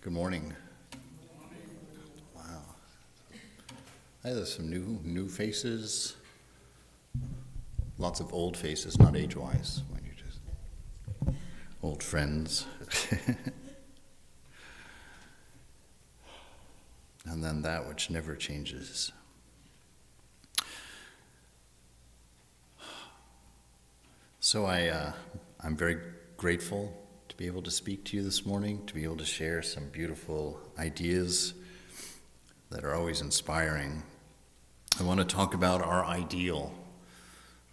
Good morning. Wow. There's some new faces. Lots of old faces, not age-wise. When you just old friends. And then that which never changes. So I'm very grateful to be able to speak to you this morning, to be able to share some beautiful ideas that are always inspiring. I want to talk about our ideal,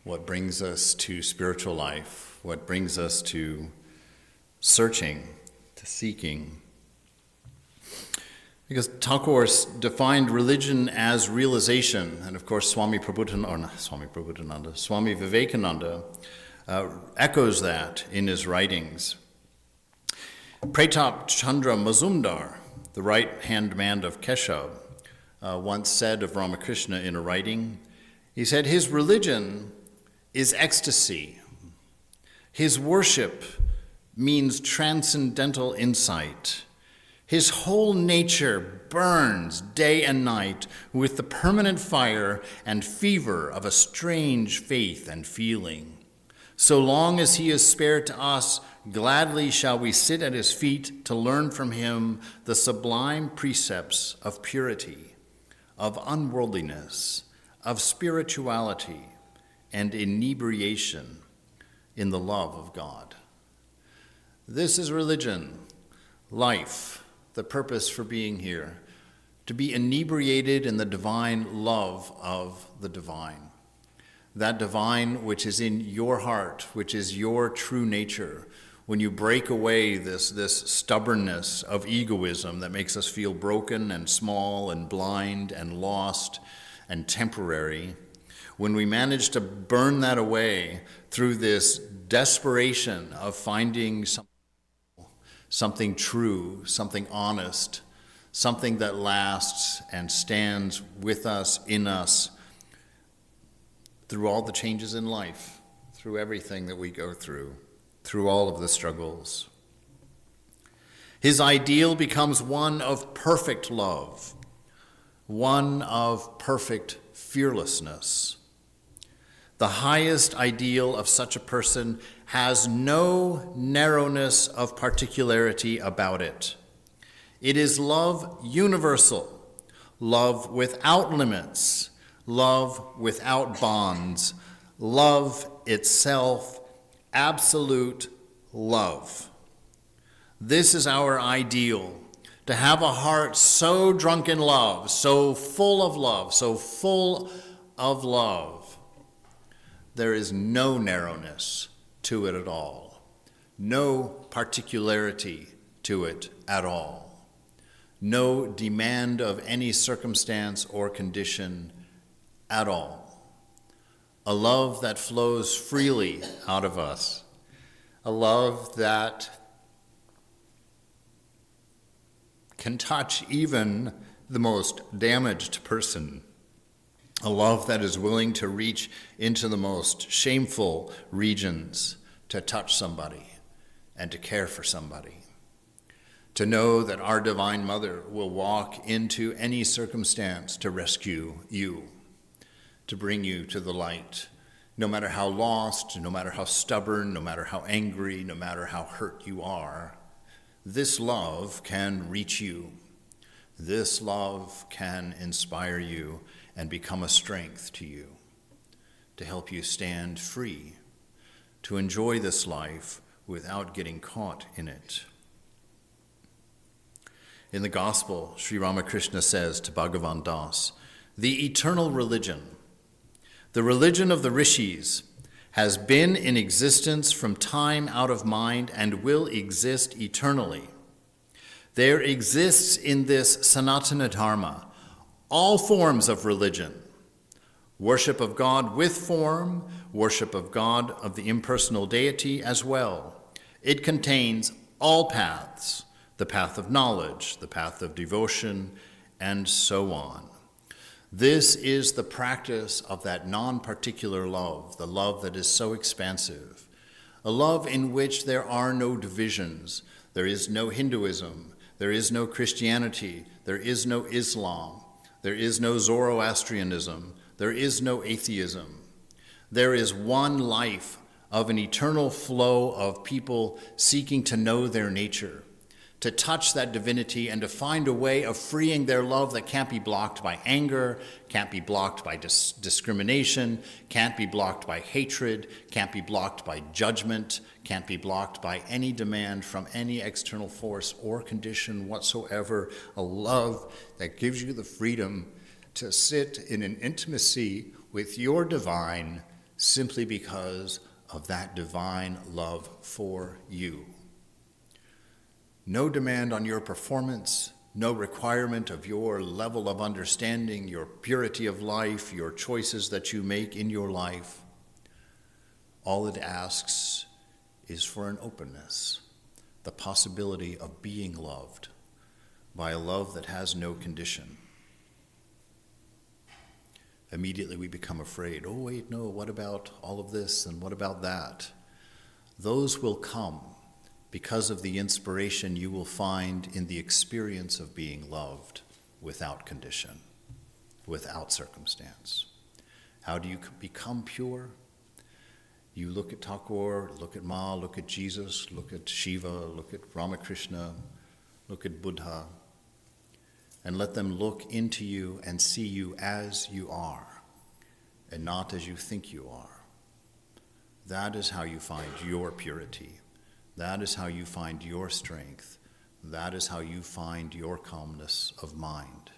what brings us to spiritual life, what brings us to searching, to seeking. Because Thakur defined religion as realization, and of course Swami Vivekananda echoes that in his writings. Pratap Chandra Mazumdar, the right-hand man of Keshav, once said of Ramakrishna in a writing, he said, his religion is ecstasy. His worship means transcendental insight. His whole nature burns day and night with the permanent fire and fever of a strange faith and feeling. So long as he is spared to us, gladly shall we sit at his feet to learn from him the sublime precepts of purity, of unworldliness, of spirituality, and inebriation in the love of God. This is religion, life, the purpose for being here, to be inebriated in the divine love of the divine. That divine which is in your heart, which is your true nature. When you break away this stubbornness of egoism that makes us feel broken and small and blind and lost and temporary, when we manage to burn that away through this desperation of finding something true, something honest, something that lasts and stands with us, in us, through all the changes in life, through everything that we go through all of the struggles. His ideal becomes one of perfect love, one of perfect fearlessness. The highest ideal of such a person has no narrowness of particularity about it. It is love universal, love without limits, love without bonds, love itself, absolute love. This is our ideal, to have a heart so drunk in love, so full of love, so full of love. There is no narrowness to it at all, no particularity to it at all, no demand of any circumstance or condition at all. A love that flows freely out of us. A love that can touch even the most damaged person. A love that is willing to reach into the most shameful regions to touch somebody and to care for somebody. To know that our Divine Mother will walk into any circumstance to rescue you, to bring you to the light, no matter how lost, no matter how stubborn, no matter how angry, no matter how hurt you are. This love can reach you. This love can inspire you and become a strength to you, to help you stand free, to enjoy this life without getting caught in it. In the Gospel, Sri Ramakrishna says to Bhagavan Das, the eternal religion, the religion of the rishis, has been in existence from time out of mind and will exist eternally. There exists in this Sanatana Dharma all forms of religion, worship of God with form, worship of God of the impersonal deity as well. It contains all paths, the path of knowledge, the path of devotion, and so on. This is the practice of that non-particular love, the love that is so expansive, a love in which there are no divisions. There is no Hinduism, There is no Christianity. There is no Islam. There is no Zoroastrianism. There is no atheism. There is one life of an eternal flow of people seeking to know their nature, to touch that divinity and to find a way of freeing their love that can't be blocked by anger, can't be blocked by discrimination, can't be blocked by hatred, can't be blocked by judgment, can't be blocked by any demand from any external force or condition whatsoever. A love that gives you the freedom to sit in an intimacy with your divine simply because of that divine love for you. No demand on your performance, no requirement of your level of understanding, your purity of life, your choices that you make in your life. All it asks is for an openness, the possibility of being loved by a love that has no condition. Immediately we become afraid. Oh, wait, no, what about all of this and what about that? Those will come because of the inspiration you will find in the experience of being loved without condition, without circumstance. How do you become pure? You look at Thakur, look at Ma, look at Jesus, look at Shiva, look at Ramakrishna, look at Buddha, and let them look into you and see you as you are, and not as you think you are. That is how you find your purity. That is how you find your strength. That is how you find your calmness of mind.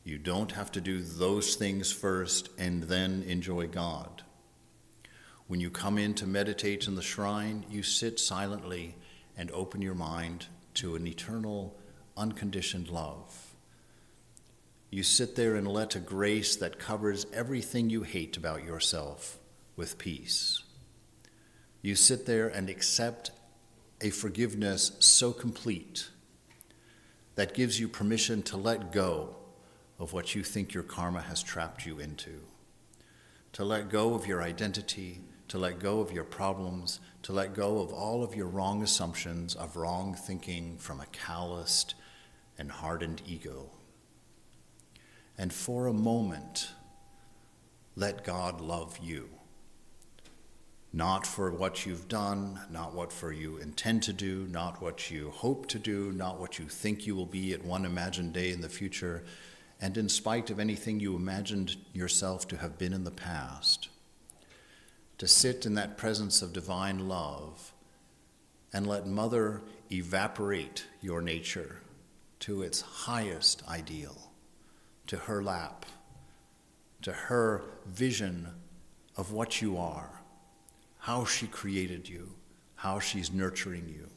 You don't have to do those things first and then enjoy God. When you come in to meditate in the shrine, you sit silently and open your mind to an eternal, unconditioned love. You sit there and let a grace that covers everything you hate about yourself with peace. You sit there and accept a forgiveness so complete that gives you permission to let go of what you think your karma has trapped you into, to let go of your identity, to let go of your problems, to let go of all of your wrong assumptions of wrong thinking from a calloused and hardened ego. And for a moment, let God love you. Not for what you've done, not what for you intend to do, not what you hope to do, not what you think you will be at one imagined day in the future, and in spite of anything you imagined yourself to have been in the past. To sit in that presence of divine love and let Mother evaporate your nature to its highest ideal, to her lap, to her vision of what you are, how she created you, how she's nurturing you,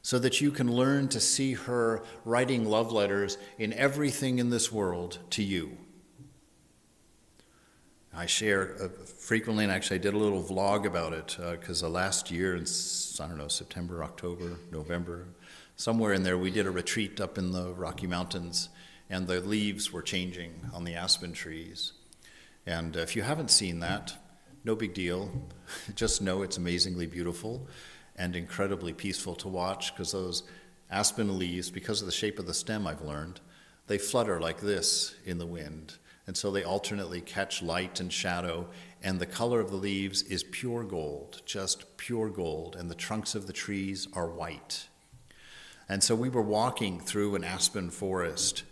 so that you can learn to see her writing love letters in everything in this world to you. I share frequently, and actually I did a little vlog about it, because last year in, September, October, November, somewhere in there, we did a retreat up in the Rocky Mountains, and the leaves were changing on the aspen trees. And if you haven't seen that, no big deal. Just know it's amazingly beautiful and incredibly peaceful to watch, because those aspen leaves, because of the shape of the stem, I've learned, they flutter like this in the wind. And so they alternately catch light and shadow, and the color of the leaves is pure gold, just pure gold, and the trunks of the trees are white. And so we were walking through an aspen forest,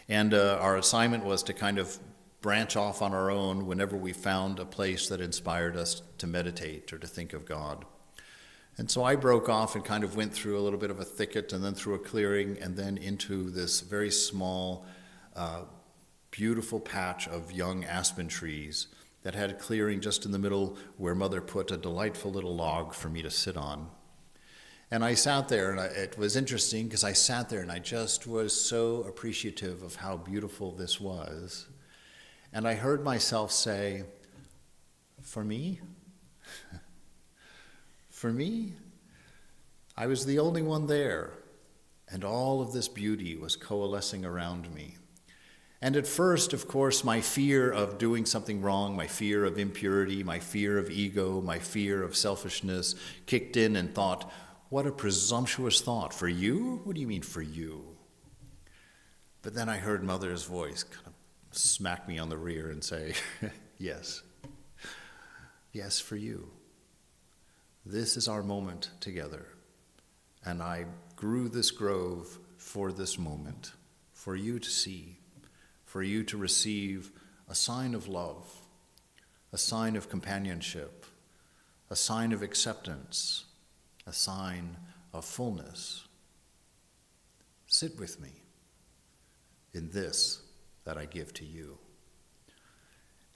and our assignment was to kind of branch off on our own whenever we found a place that inspired us to meditate or to think of God. And so I broke off and kind of went through a little bit of a thicket and then through a clearing and then into this very small, beautiful patch of young aspen trees that had a clearing just in the middle where Mother put a delightful little log for me to sit on. And I sat there, and it was interesting because I sat there and I just was so appreciative of how beautiful this was. And I heard myself say, for me? For me? I was the only one there, and all of this beauty was coalescing around me. And at first, of course, my fear of doing something wrong, my fear of impurity, my fear of ego, my fear of selfishness kicked in and thought, What a presumptuous thought. For you? What do you mean for you? But then I heard Mother's voice kind of smack me on the rear and say, yes. Yes, for you. This is our moment together. And I grew this grove for this moment, for you to see, for you to receive a sign of love, a sign of companionship, a sign of acceptance, a sign of fullness. Sit with me in this that I give to you.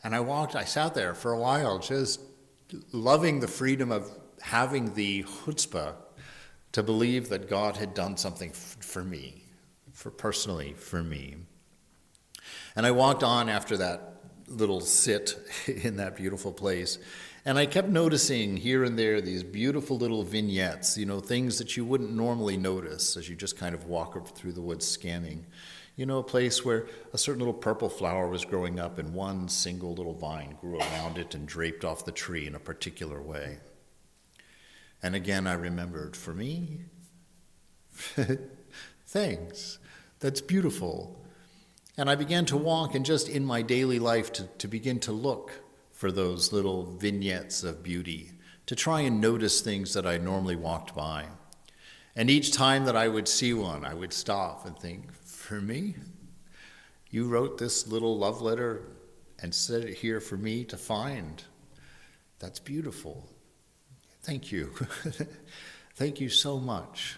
And I sat there for a while just loving the freedom of having the chutzpah to believe that God had done something for me, personally for me. And I walked on after that little sit in that beautiful place, and I kept noticing here and there these beautiful little vignettes, things that you wouldn't normally notice as you just kind of walk up through the woods scanning. A place where a certain little purple flower was growing up and one single little vine grew around it and draped off the tree in a particular way. And again I remembered, for me? Thanks. That's beautiful. And I began to walk and just in my daily life to begin to look for those little vignettes of beauty, to try and notice things that I normally walked by. And each time that I would see one, I would stop and think, for me? You wrote this little love letter and set it here for me to find. That's beautiful. Thank you. Thank you so much.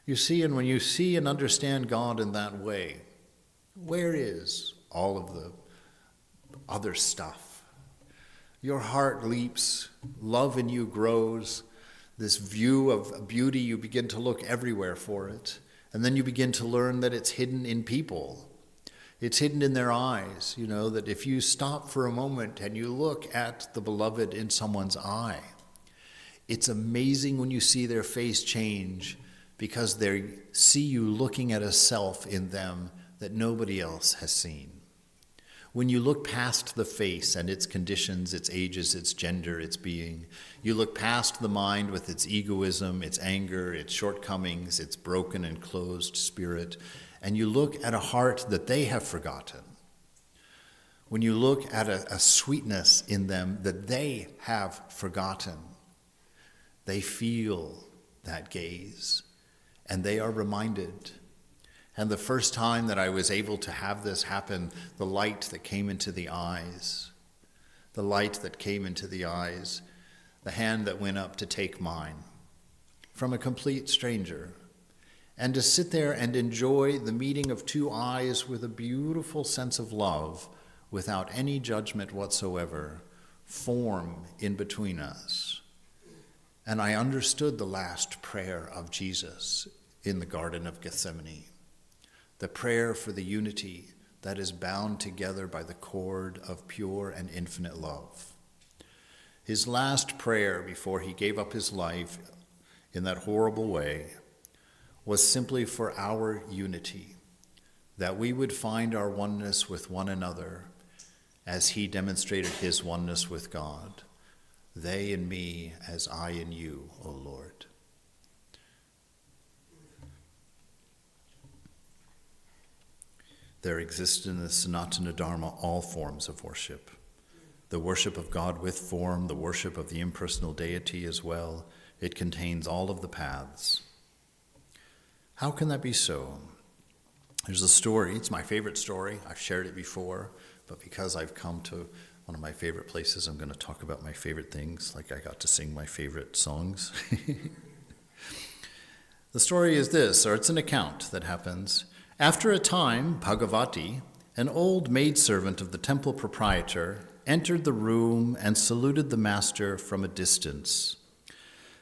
You see, and when you see and understand God in that way, where is all of the other stuff? Your heart leaps, love in you grows, this view of beauty, you begin to look everywhere for it. And then you begin to learn that it's hidden in people. It's hidden in their eyes, that if you stop for a moment and you look at the beloved in someone's eye, it's amazing when you see their face change because they see you looking at a self in them that nobody else has seen. When you look past the face and its conditions, its ages, its gender, its being, you look past the mind with its egoism, its anger, its shortcomings, its broken and closed spirit, and you look at a heart that they have forgotten. When you look at a sweetness in them that they have forgotten, they feel that gaze, and they are reminded. And the first time that I was able to have this happen, the light that came into the eyes, the hand that went up to take mine from a complete stranger, and to sit there and enjoy the meeting of two eyes with a beautiful sense of love without any judgment whatsoever form in between us. And I understood the last prayer of Jesus in the Garden of Gethsemane. The prayer for the unity that is bound together by the cord of pure and infinite love. His last prayer before he gave up his life in that horrible way was simply for our unity, that we would find our oneness with one another as he demonstrated his oneness with God. They in me as I in you, O Lord. There exist in the Sanatana Dharma all forms of worship. The worship of God with form, the worship of the impersonal deity as well. It contains all of the paths. How can that be so? There's a story, it's my favorite story. I've shared it before, but because I've come to one of my favorite places, I'm going to talk about my favorite things, like I got to sing my favorite songs. The story is this, or it's an account that happens. After a time, Bhagavati, an old maidservant of the temple proprietor, entered the room and saluted the master from a distance.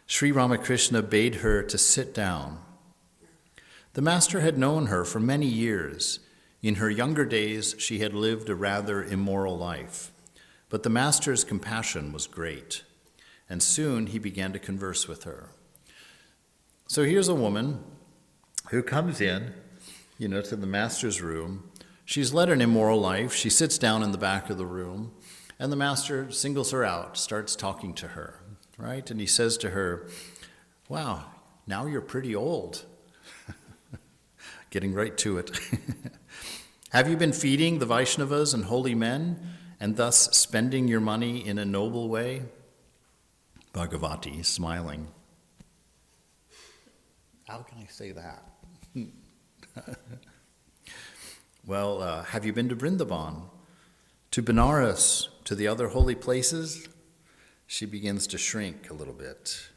Sri Ramakrishna bade her to sit down. The master had known her for many years. In her younger days, she had lived a rather immoral life. But the master's compassion was great, and soon he began to converse with her. So here's a woman who comes in, to the master's room. She's led an immoral life. She sits down in the back of the room, and the master singles her out, starts talking to her, right? And he says to her, wow, now you're pretty old. Getting right to it. Have you been feeding the Vaishnavas and holy men, and thus spending your money in a noble way? Bhagavati, smiling. How can I say that? Well, have you been to Vrindavan, to Benares, to the other holy places? She begins to shrink a little bit.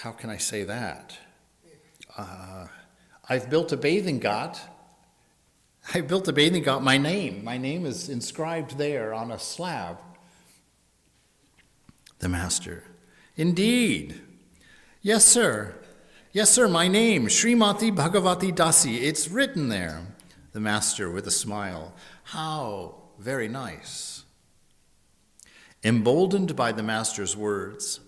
How can I say that? I've built a bathing ghat. My name is inscribed there on a slab. The master, indeed. Yes, sir. Yes, sir, my name, Srimati Bhagavati Dasi. It's written there. The master with a smile. How very nice. Emboldened by the master's words,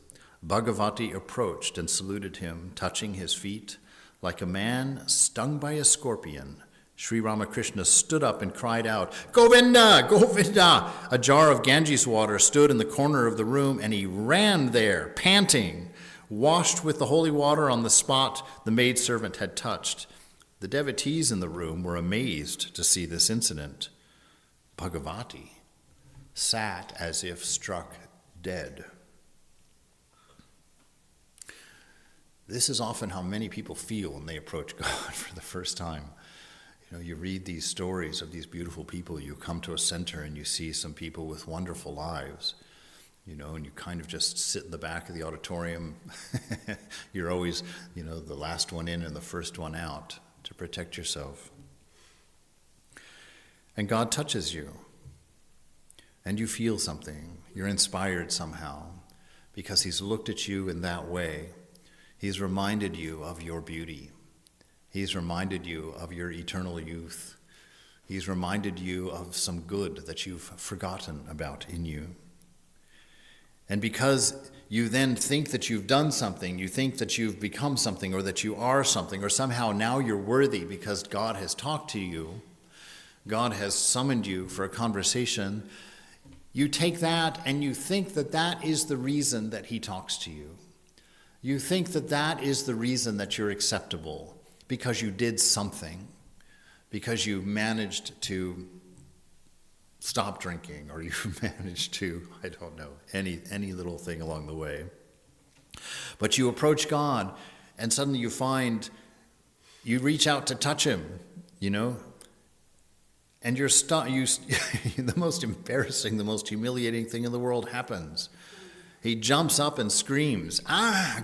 Bhagavati approached and saluted him, touching his feet. Like a man stung by a scorpion, Sri Ramakrishna stood up and cried out, Govinda, Govinda! A jar of Ganges water stood in the corner of the room, and he ran there, panting, washed with the holy water on the spot the maidservant had touched. The devotees in the room were amazed to see this incident. Bhagavati sat as if struck dead. This is often how many people feel when they approach God for the first time. You know, you read these stories of these beautiful people. You come to a center and you see some people with wonderful lives, you know, and you kind of just sit in the back of the auditorium. You're always, you know, the last one in and the first one out to protect yourself. And God touches you, and you feel something. You're inspired somehow because he's looked at you in that way. He's reminded you of your beauty. He's reminded you of your eternal youth. He's reminded you of some good that you've forgotten about in you. And because you then think that you've done something, you think that you've become something, or that you are something, or somehow now you're worthy because God has talked to you, God has summoned you for a conversation, you take that and you think that that is the reason that he talks to you. You think that that is the reason that you're acceptable, because you did something, because you managed to stop drinking, or you managed to, I don't know, any little thing along the way. But you approach God, and suddenly you find, you reach out to touch him, you know, and the most embarrassing, the most humiliating thing in the world happens. He jumps up and screams,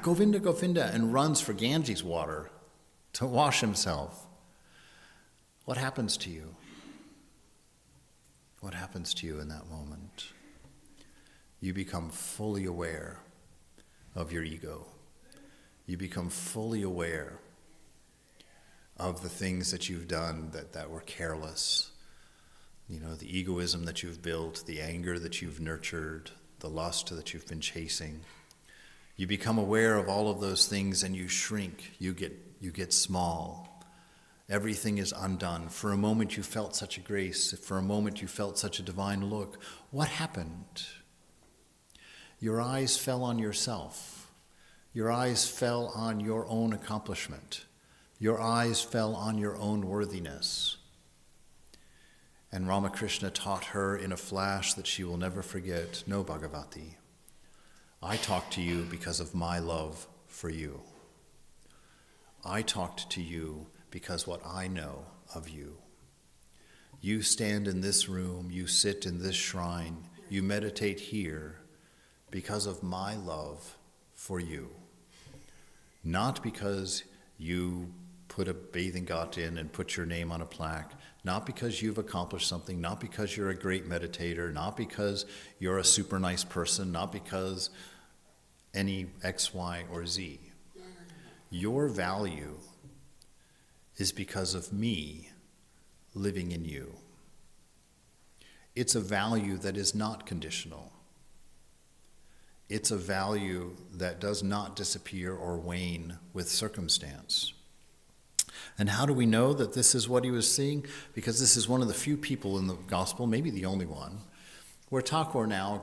Govinda, Govinda, and runs for Ganges water to wash himself. What happens to you? What happens to you in that moment? You become fully aware of your ego. You become fully aware of the things that you've done that were careless. You know, the egoism that you've built, the anger that you've nurtured, the lust that you've been chasing. You become aware of all of those things and you shrink. You get small. Everything is undone. For a moment you felt such a grace. For a moment you felt such a divine look. What happened? Your eyes fell on yourself. Your eyes fell on your own accomplishment. Your eyes fell on your own worthiness. And Ramakrishna taught her in a flash that she will never forget, no, Bhagavati, I talked to you because of my love for you. I talked to you because what I know of you. You stand in this room, you sit in this shrine, you meditate here because of my love for you. Not because you put a bathing ghat in and put your name on a plaque, not because you've accomplished something, not because you're a great meditator, not because you're a super nice person, not because any X, Y, or Z. Your value is because of me living in you. It's a value that is not conditional. It's a value that does not disappear or wane with circumstance. And how do we know that this is what he was seeing? Because this is one of the few people in the gospel, maybe the only one, where Thakur now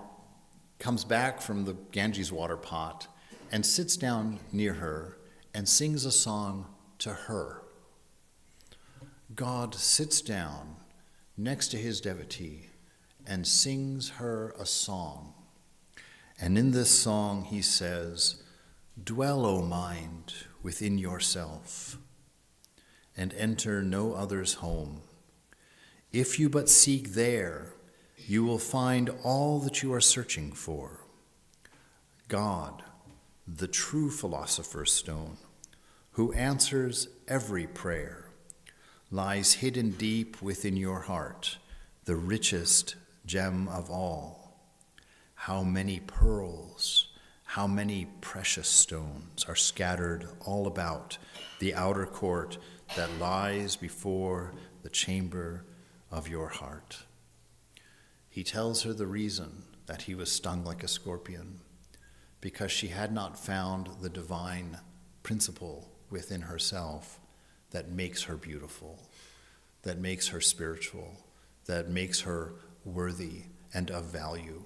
comes back from the Ganges water pot and sits down near her and sings a song to her. God sits down next to his devotee and sings her a song. And in this song he says, "Dwell, O mind, within yourself, and enter no other's home. If you but seek there, you will find all that you are searching for. God, the true philosopher's stone, who answers every prayer, lies hidden deep within your heart, the richest gem of all. How many pearls, how many precious stones are scattered all about the outer court that lies before the chamber of your heart." He tells her the reason that he was stung like a scorpion, because she had not found the divine principle within herself that makes her beautiful, that makes her spiritual, that makes her worthy and of value.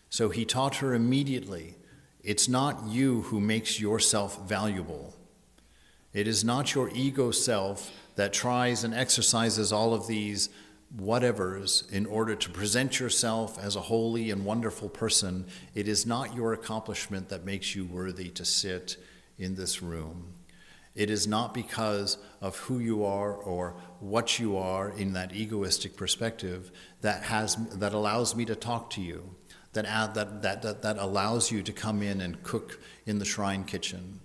So he taught her immediately, it's not you who makes yourself valuable. It is not your ego self that tries and exercises all of these whatevers in order to present yourself as a holy and wonderful person. It is not your accomplishment that makes you worthy to sit in this room. It is not because of who you are or what you are in that egoistic perspective that allows me to talk to you, that allows you to come in and cook in the shrine kitchen.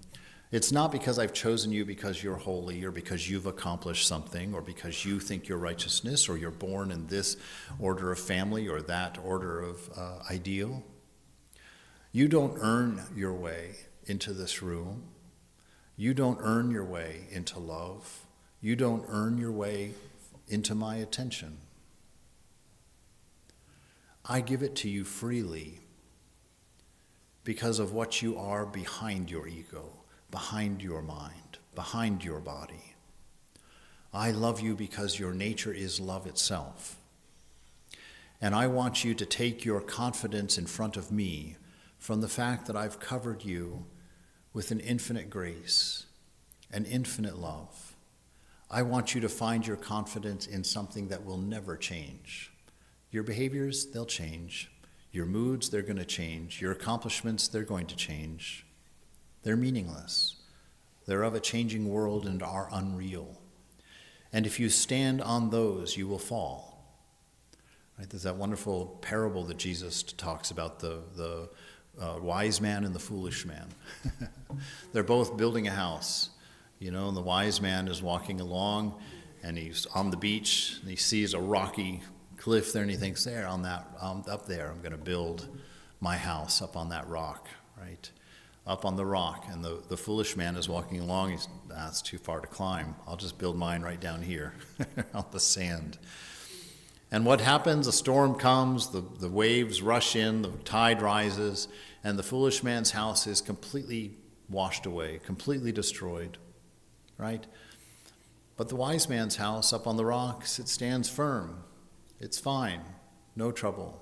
It's not because I've chosen you because you're holy or because you've accomplished something or because you think you're righteousness or you're born in this order of family or that order of ideal. You don't earn your way into this room. You don't earn your way into love. You don't earn your way into my attention. I give it to you freely because of what you are behind your ego, behind your mind, behind your body. I love you because your nature is love itself. And I want you to take your confidence in front of me from the fact that I've covered you with an infinite grace, an infinite love. I want you to find your confidence in something that will never change. Your behaviors, they'll change. Your moods, they're going to change. Your accomplishments, they're going to change. They're meaningless. They're of a changing world and are unreal. And if you stand on those, you will fall. Right? There's that wonderful parable that Jesus talks about, the wise man and the foolish man. They're both building a house, and the wise man is walking along, and he's on the beach, and he sees a rocky cliff there, and he thinks, there, on that, up there, I'm going to build my house up on that rock, right? Up on the rock. And the foolish man is walking along. That's too far to climb. I'll just build mine right down here on the sand. And what happens? A storm comes, the waves rush in, the tide rises, and the foolish man's house is completely washed away, completely destroyed, right? But the wise man's house up on the rocks, it stands firm. It's fine, no trouble.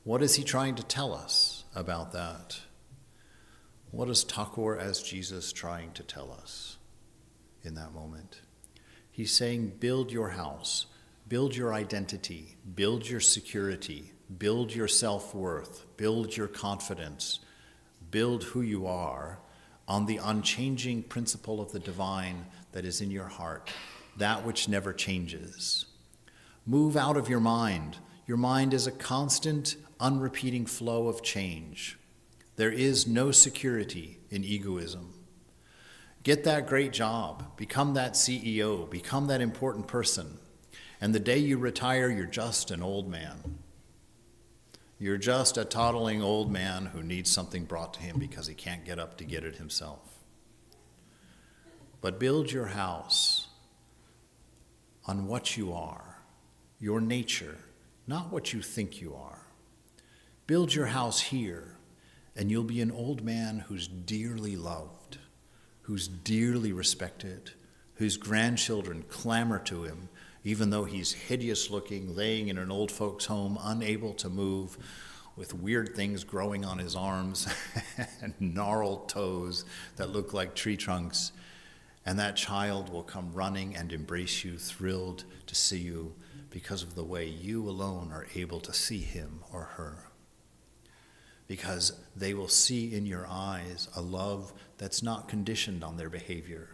What is he trying to tell us about that? What is Thakur as Jesus trying to tell us in that moment? He's saying, build your house, build your identity, build your security, build your self-worth, build your confidence, build who you are on the unchanging principle of the divine that is in your heart, that which never changes. Move out of your mind. Your mind is a constant, unrepeating flow of change. There is no security in egoism. Get that great job, become that CEO, become that important person, and the day you retire, you're just an old man. You're just a toddling old man who needs something brought to him because he can't get up to get it himself. But build your house on what you are, your nature, not what you think you are. Build your house here, and you'll be an old man who's dearly loved, who's dearly respected, whose grandchildren clamor to him, even though he's hideous looking, laying in an old folks' home, unable to move, with weird things growing on his arms and gnarled toes that look like tree trunks. And that child will come running and embrace you, thrilled to see you because of the way you alone are able to see him or her. Because they will see in your eyes a love that's not conditioned on their behavior,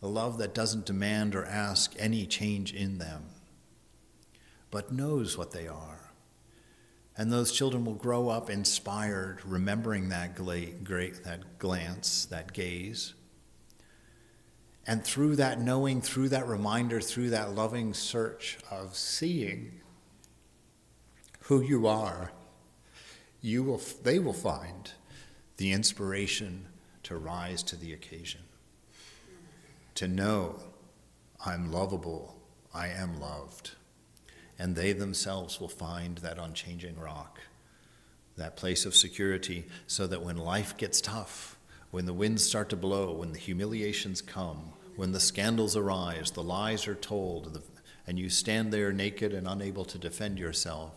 a love that doesn't demand or ask any change in them, but knows what they are. And those children will grow up inspired, remembering that glance, that gaze. And through that knowing, through that reminder, through that loving search of seeing who you are, they will find the inspiration to rise to the occasion, to know I'm lovable, I am loved. And they themselves will find that unchanging rock, that place of security, so that when life gets tough, when the winds start to blow, when the humiliations come, when the scandals arise, the lies are told, and you stand there naked and unable to defend yourself,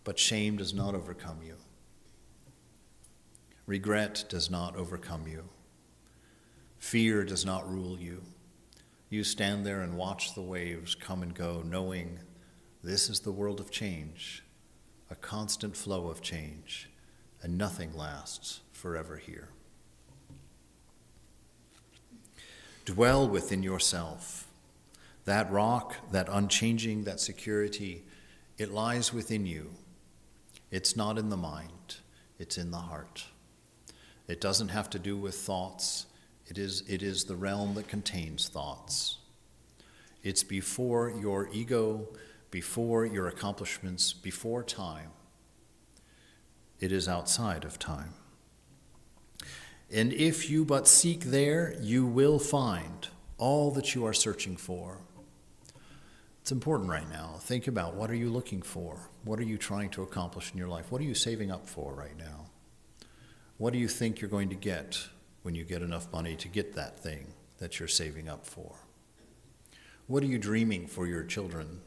but shame does not overcome you. Regret does not overcome you. Fear does not rule you. You stand there and watch the waves come and go, knowing this is the world of change, a constant flow of change, and nothing lasts forever here. Dwell within yourself. That rock, that unchanging, that security, it lies within you. It's not in the mind, it's in the heart. It doesn't have to do with thoughts. It is the realm that contains thoughts. It's before your ego, before your accomplishments, before time. It is outside of time. And if you but seek there, you will find all that you are searching for. It's important right now. Think about, what are you looking for? What are you trying to accomplish in your life? What are you saving up for right now? What do you think you're going to get when you get enough money to get that thing that you're saving up for? What are you dreaming for your children?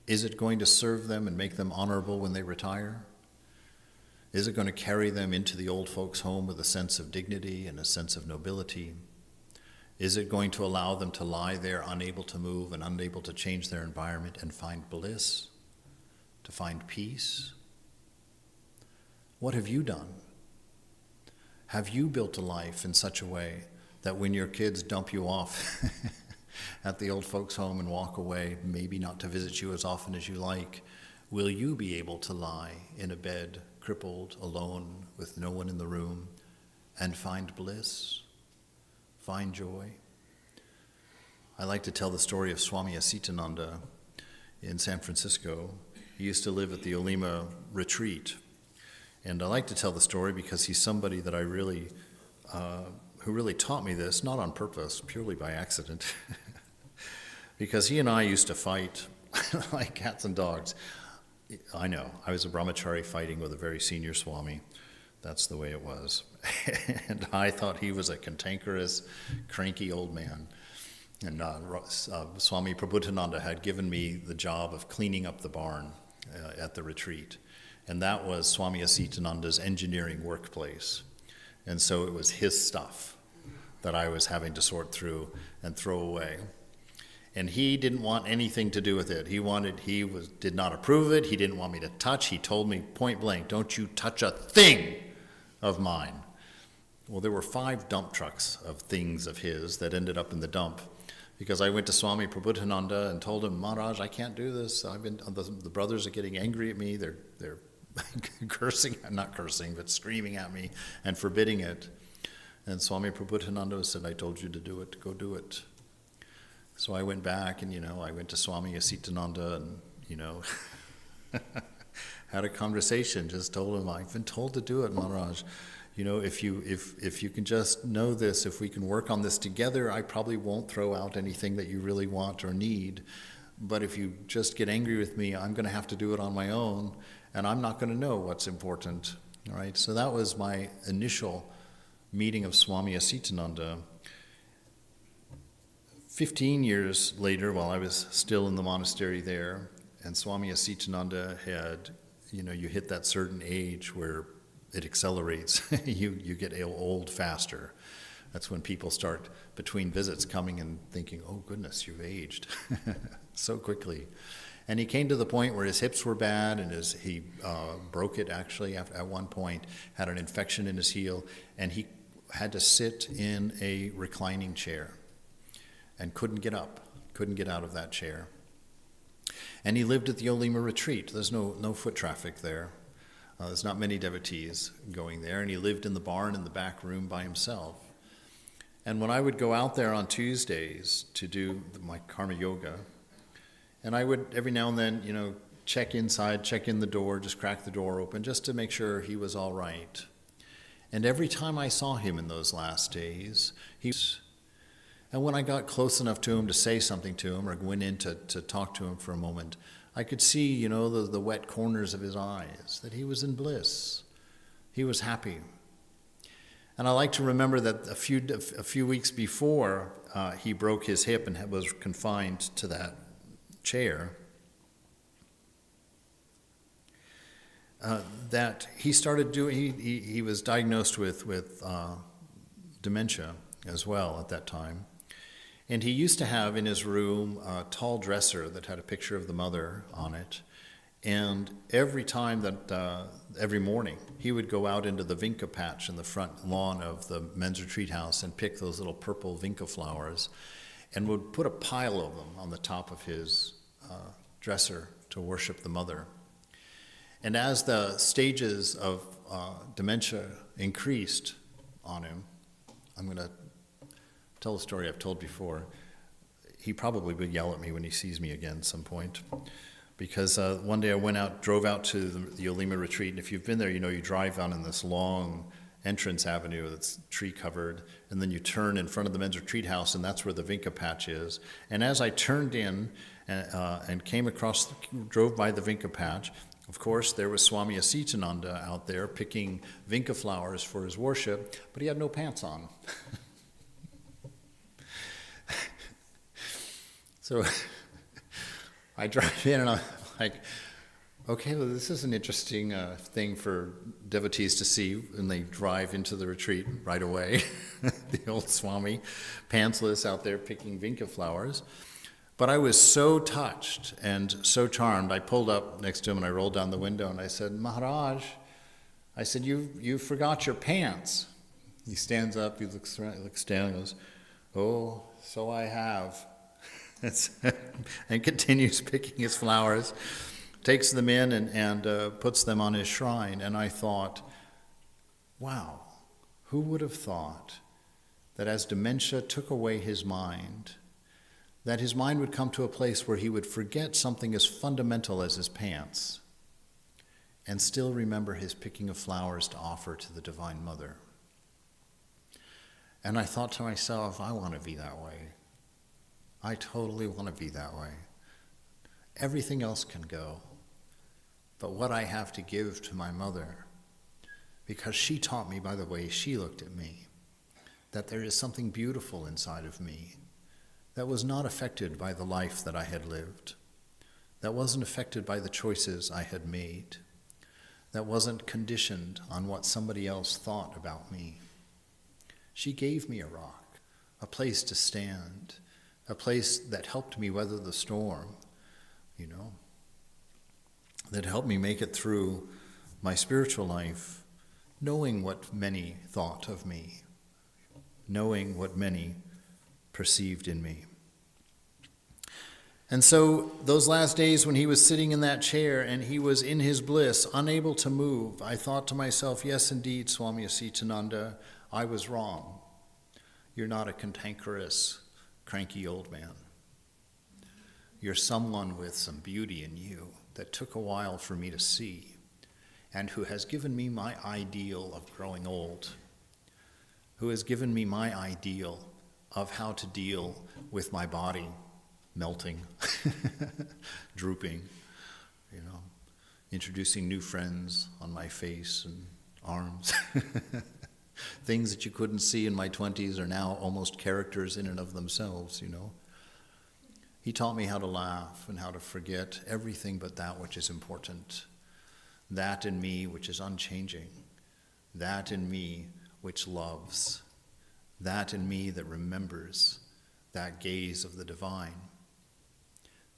Is it going to serve them and make them honorable when they retire? Is it going to carry them into the old folks' home with a sense of dignity and a sense of nobility? Is it going to allow them to lie there unable to move and unable to change their environment and find bliss, to find peace? What have you done? Have you built a life in such a way that when your kids dump you off at the old folks' home and walk away, maybe not to visit you as often as you like, will you be able to lie in a bed, crippled, alone, with no one in the room, and find bliss, find joy? I like to tell the story of Swami Atmanand in San Francisco. He used to live at the Olima retreat. And I like to tell the story because he's somebody that who really taught me this, not on purpose, purely by accident. Because he and I used to fight like cats and dogs. I know, I was a brahmachari fighting with a very senior Swami. That's the way it was. And I thought he was a cantankerous, cranky old man. And Swami Prabhupada had given me the job of cleaning up the barn at the retreat. And that was Swami Atmananda's engineering workplace. And so it was his stuff that I was having to sort through and throw away. And he didn't want anything to do with it. He did not approve it. He didn't want me to touch. He told me point blank, don't you touch a thing of mine. Well, there were 5 dump trucks of things of his that ended up in the dump, because I went to Swami Prabhupada and told him, Maharaj, I can't do this. The brothers are getting angry at me. They're cursing, not cursing, but screaming at me and forbidding it. And Swami Prabhupada said, I told you to do it, go do it. So I went back and, I went to Swami Atmananda and, had a conversation, just told him, I've been told to do it, Maharaj. If you can just know this, if we can work on this together, I probably won't throw out anything that you really want or need. But if you just get angry with me, I'm going to have to do it on my own, and I'm not going to know what's important. All right. So that was my initial meeting of Swami Atmananda. 15 years later, while I was still in the monastery there, and Swami Atmananda had you hit that certain age where it accelerates. you get old faster. That's when people start, between visits, coming and thinking, oh goodness, you've aged so quickly. And he came to the point where his hips were bad, and he broke it actually at one point, had an infection in his heel, and he had to sit in a reclining chair and couldn't get up, couldn't get out of that chair. And he lived at the Olima retreat. There's no foot traffic there. There's not many devotees going there, and he lived in the barn in the back room by himself. And when I would go out there on Tuesdays to do my karma yoga, and I would every now and then, check inside, check in the door, just crack the door open, just to make sure he was all right. And every time I saw him in those last days, and when I got close enough to him to say something to him, or went in to talk to him for a moment, I could see, the wet corners of his eyes, that he was in bliss. He was happy. And I like to remember that a few weeks before he broke his hip and was confined to that chair, that he started doing, he was diagnosed with dementia as well at that time. And he used to have in his room a tall dresser that had a picture of the mother on it. And every morning, he would go out into the vinca patch in the front lawn of the men's retreat house and pick those little purple vinca flowers, and would put a pile of them on the top of his dresser to worship the mother. And as the stages of dementia increased on him, I'm going to tell a story I've told before. He probably would yell at me when he sees me again at some point. Because one day I drove out to the Olima retreat, and if you've been there, you drive out in this long entrance avenue that's tree covered, and then you turn in front of the men's retreat house, and that's where the vinca patch is. And as I turned in and drove by the vinca patch, of course, there was Swami Atmanand out there picking vinca flowers for his worship, but he had no pants on. So I drive in and I'm like, okay, well, this is an interesting thing for devotees to see when they drive into the retreat right away. The old Swami, pantsless, out there picking vinca flowers. But I was so touched and so charmed, I pulled up next to him and I rolled down the window and I said, Maharaj, I said, you forgot your pants. He stands up, he looks around, he looks down and goes, oh, so I have. And continues picking his flowers, takes them in and puts them on his shrine. And I thought, wow, who would have thought that as dementia took away his mind, that his mind would come to a place where he would forget something as fundamental as his pants and still remember his picking of flowers to offer to the Divine Mother. And I thought to myself, I want to be that way. I totally want to be that way. Everything else can go. But what I have to give to my mother, because she taught me by the way she looked at me, that there is something beautiful inside of me that was not affected by the life that I had lived, that wasn't affected by the choices I had made, that wasn't conditioned on what somebody else thought about me. She gave me a rock, a place to stand, a place that helped me weather the storm, that helped me make it through my spiritual life, knowing what many thought of me, knowing what many perceived in me. And so those last days when he was sitting in that chair and he was in his bliss, unable to move, I thought to myself, yes, indeed, Swami Atmananda, I was wrong. You're not a cantankerous, cranky old man. You're someone with some beauty in you that took a while for me to see, and who has given me my ideal of growing old, who has given me my ideal of how to deal with my body melting, drooping, introducing new friends on my face and arms. Things that you couldn't see in my 20s are now almost characters in and of themselves, He taught me how to laugh and how to forget everything but that which is important. that in me which is unchanging, that in me which loves, that in me that remembers, that gaze of the divine,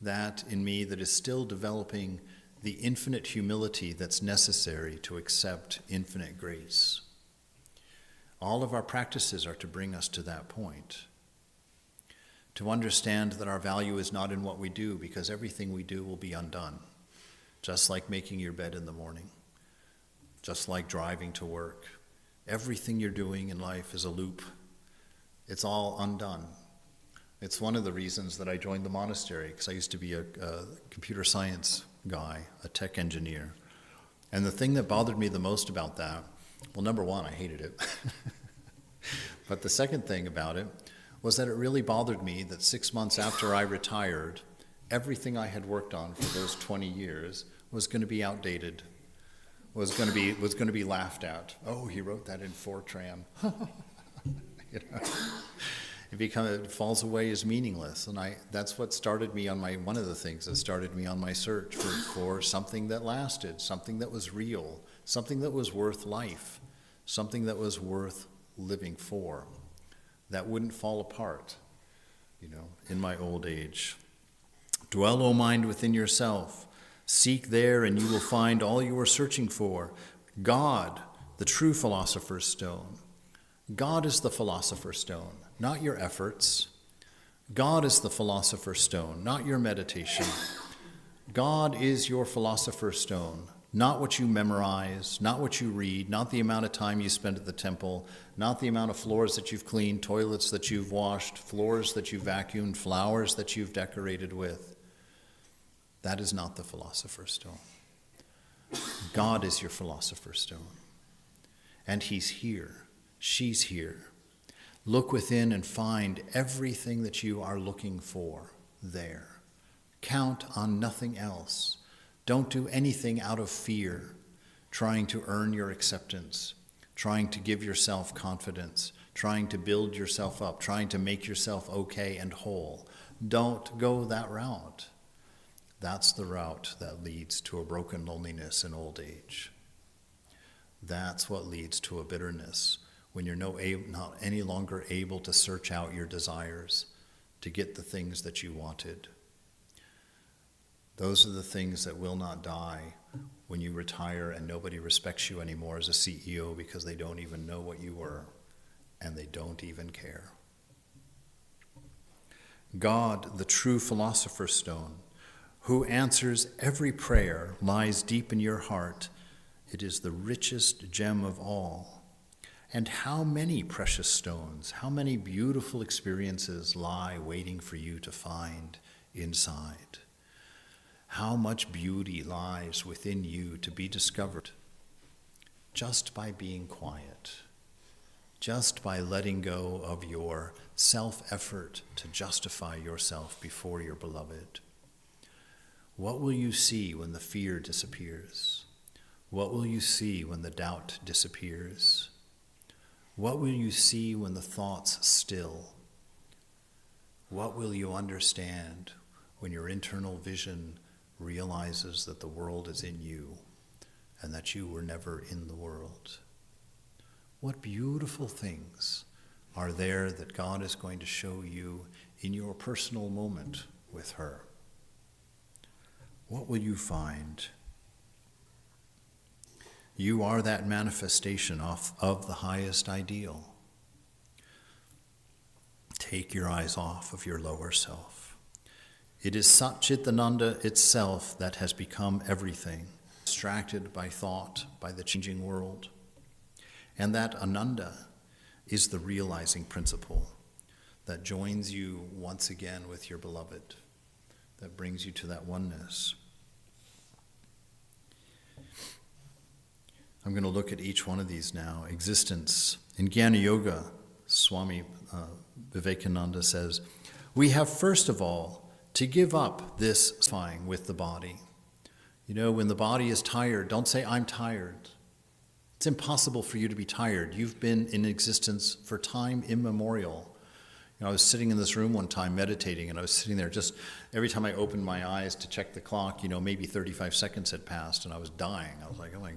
that in me that is still developing the infinite humility that's necessary to accept infinite grace. All of our practices are to bring us to that point, to understand that our value is not in what we do, because everything we do will be undone, just like making your bed in the morning, just like driving to work. Everything you're doing in life is a loop. It's all undone. It's one of the reasons that I joined the monastery, because I used to be a computer science guy, a tech engineer. And the thing that bothered me the most about that, well, number one, I hated it. But the second thing about it was that it really bothered me that 6 months after I retired, everything I had worked on for those 20 years was going to be outdated, was going to be laughed at. Oh, he wrote that in Fortran. You know? It falls away as meaningless, and that's what started me on one of the things that started me on my search for something that lasted, something that was real, something that was worth life, something that was worth living for, that wouldn't fall apart, in my old age. Dwell, O mind, within yourself. Seek there, and you will find all you are searching for. God, the true philosopher's stone. God is the philosopher's stone, not your efforts. God is the philosopher's stone, not your meditation. God is your philosopher's stone, not what you memorize, not what you read, not the amount of time you spend at the temple, not the amount of floors that you've cleaned, toilets that you've washed, floors that you've vacuumed, flowers that you've decorated with. That is not the philosopher's stone. God is your philosopher's stone. And he's here. She's here. Look within and find everything that you are looking for there. Count on nothing else. Don't do anything out of fear, trying to earn your acceptance, trying to give yourself confidence, trying to build yourself up, trying to make yourself okay and whole. Don't go that route. That's the route that leads to a broken loneliness in old age. That's what leads to a bitterness when you're not any longer able to search out your desires to get the things that you wanted. Those are the things that will not die when you retire and nobody respects you anymore as a CEO because they don't even know what you were and they don't even care. God, the true philosopher's stone, who answers every prayer, lies deep in your heart. It is the richest gem of all. And how many precious stones, how many beautiful experiences lie waiting for you to find inside. How much beauty lies within you to be discovered just by being quiet, just by letting go of your self-effort to justify yourself before your beloved. What will you see when the fear disappears? What will you see when the doubt disappears? What will you see when the thoughts still? What will you understand when your internal vision realizes that the world is in you and that you were never in the world? What beautiful things are there that God is going to show you in your personal moment with her? What will you find? You are that manifestation of the highest ideal. Take your eyes off of your lower self. It is Satchitananda itself that has become everything, distracted by thought, by the changing world. And that Ananda is the realizing principle that joins you once again with your beloved, that brings you to that oneness. I'm going to look at each one of these now. Existence. In Jnana Yoga, Swami Vivekananda says, we have first of all to give up this satisfying with the body. When the body is tired, don't say, I'm tired. It's impossible for you to be tired. You've been in existence for time immemorial. I was sitting in this room one time meditating, and I was sitting there just every time I opened my eyes to check the clock, maybe 35 seconds had passed, and I was dying. I was like, oh my,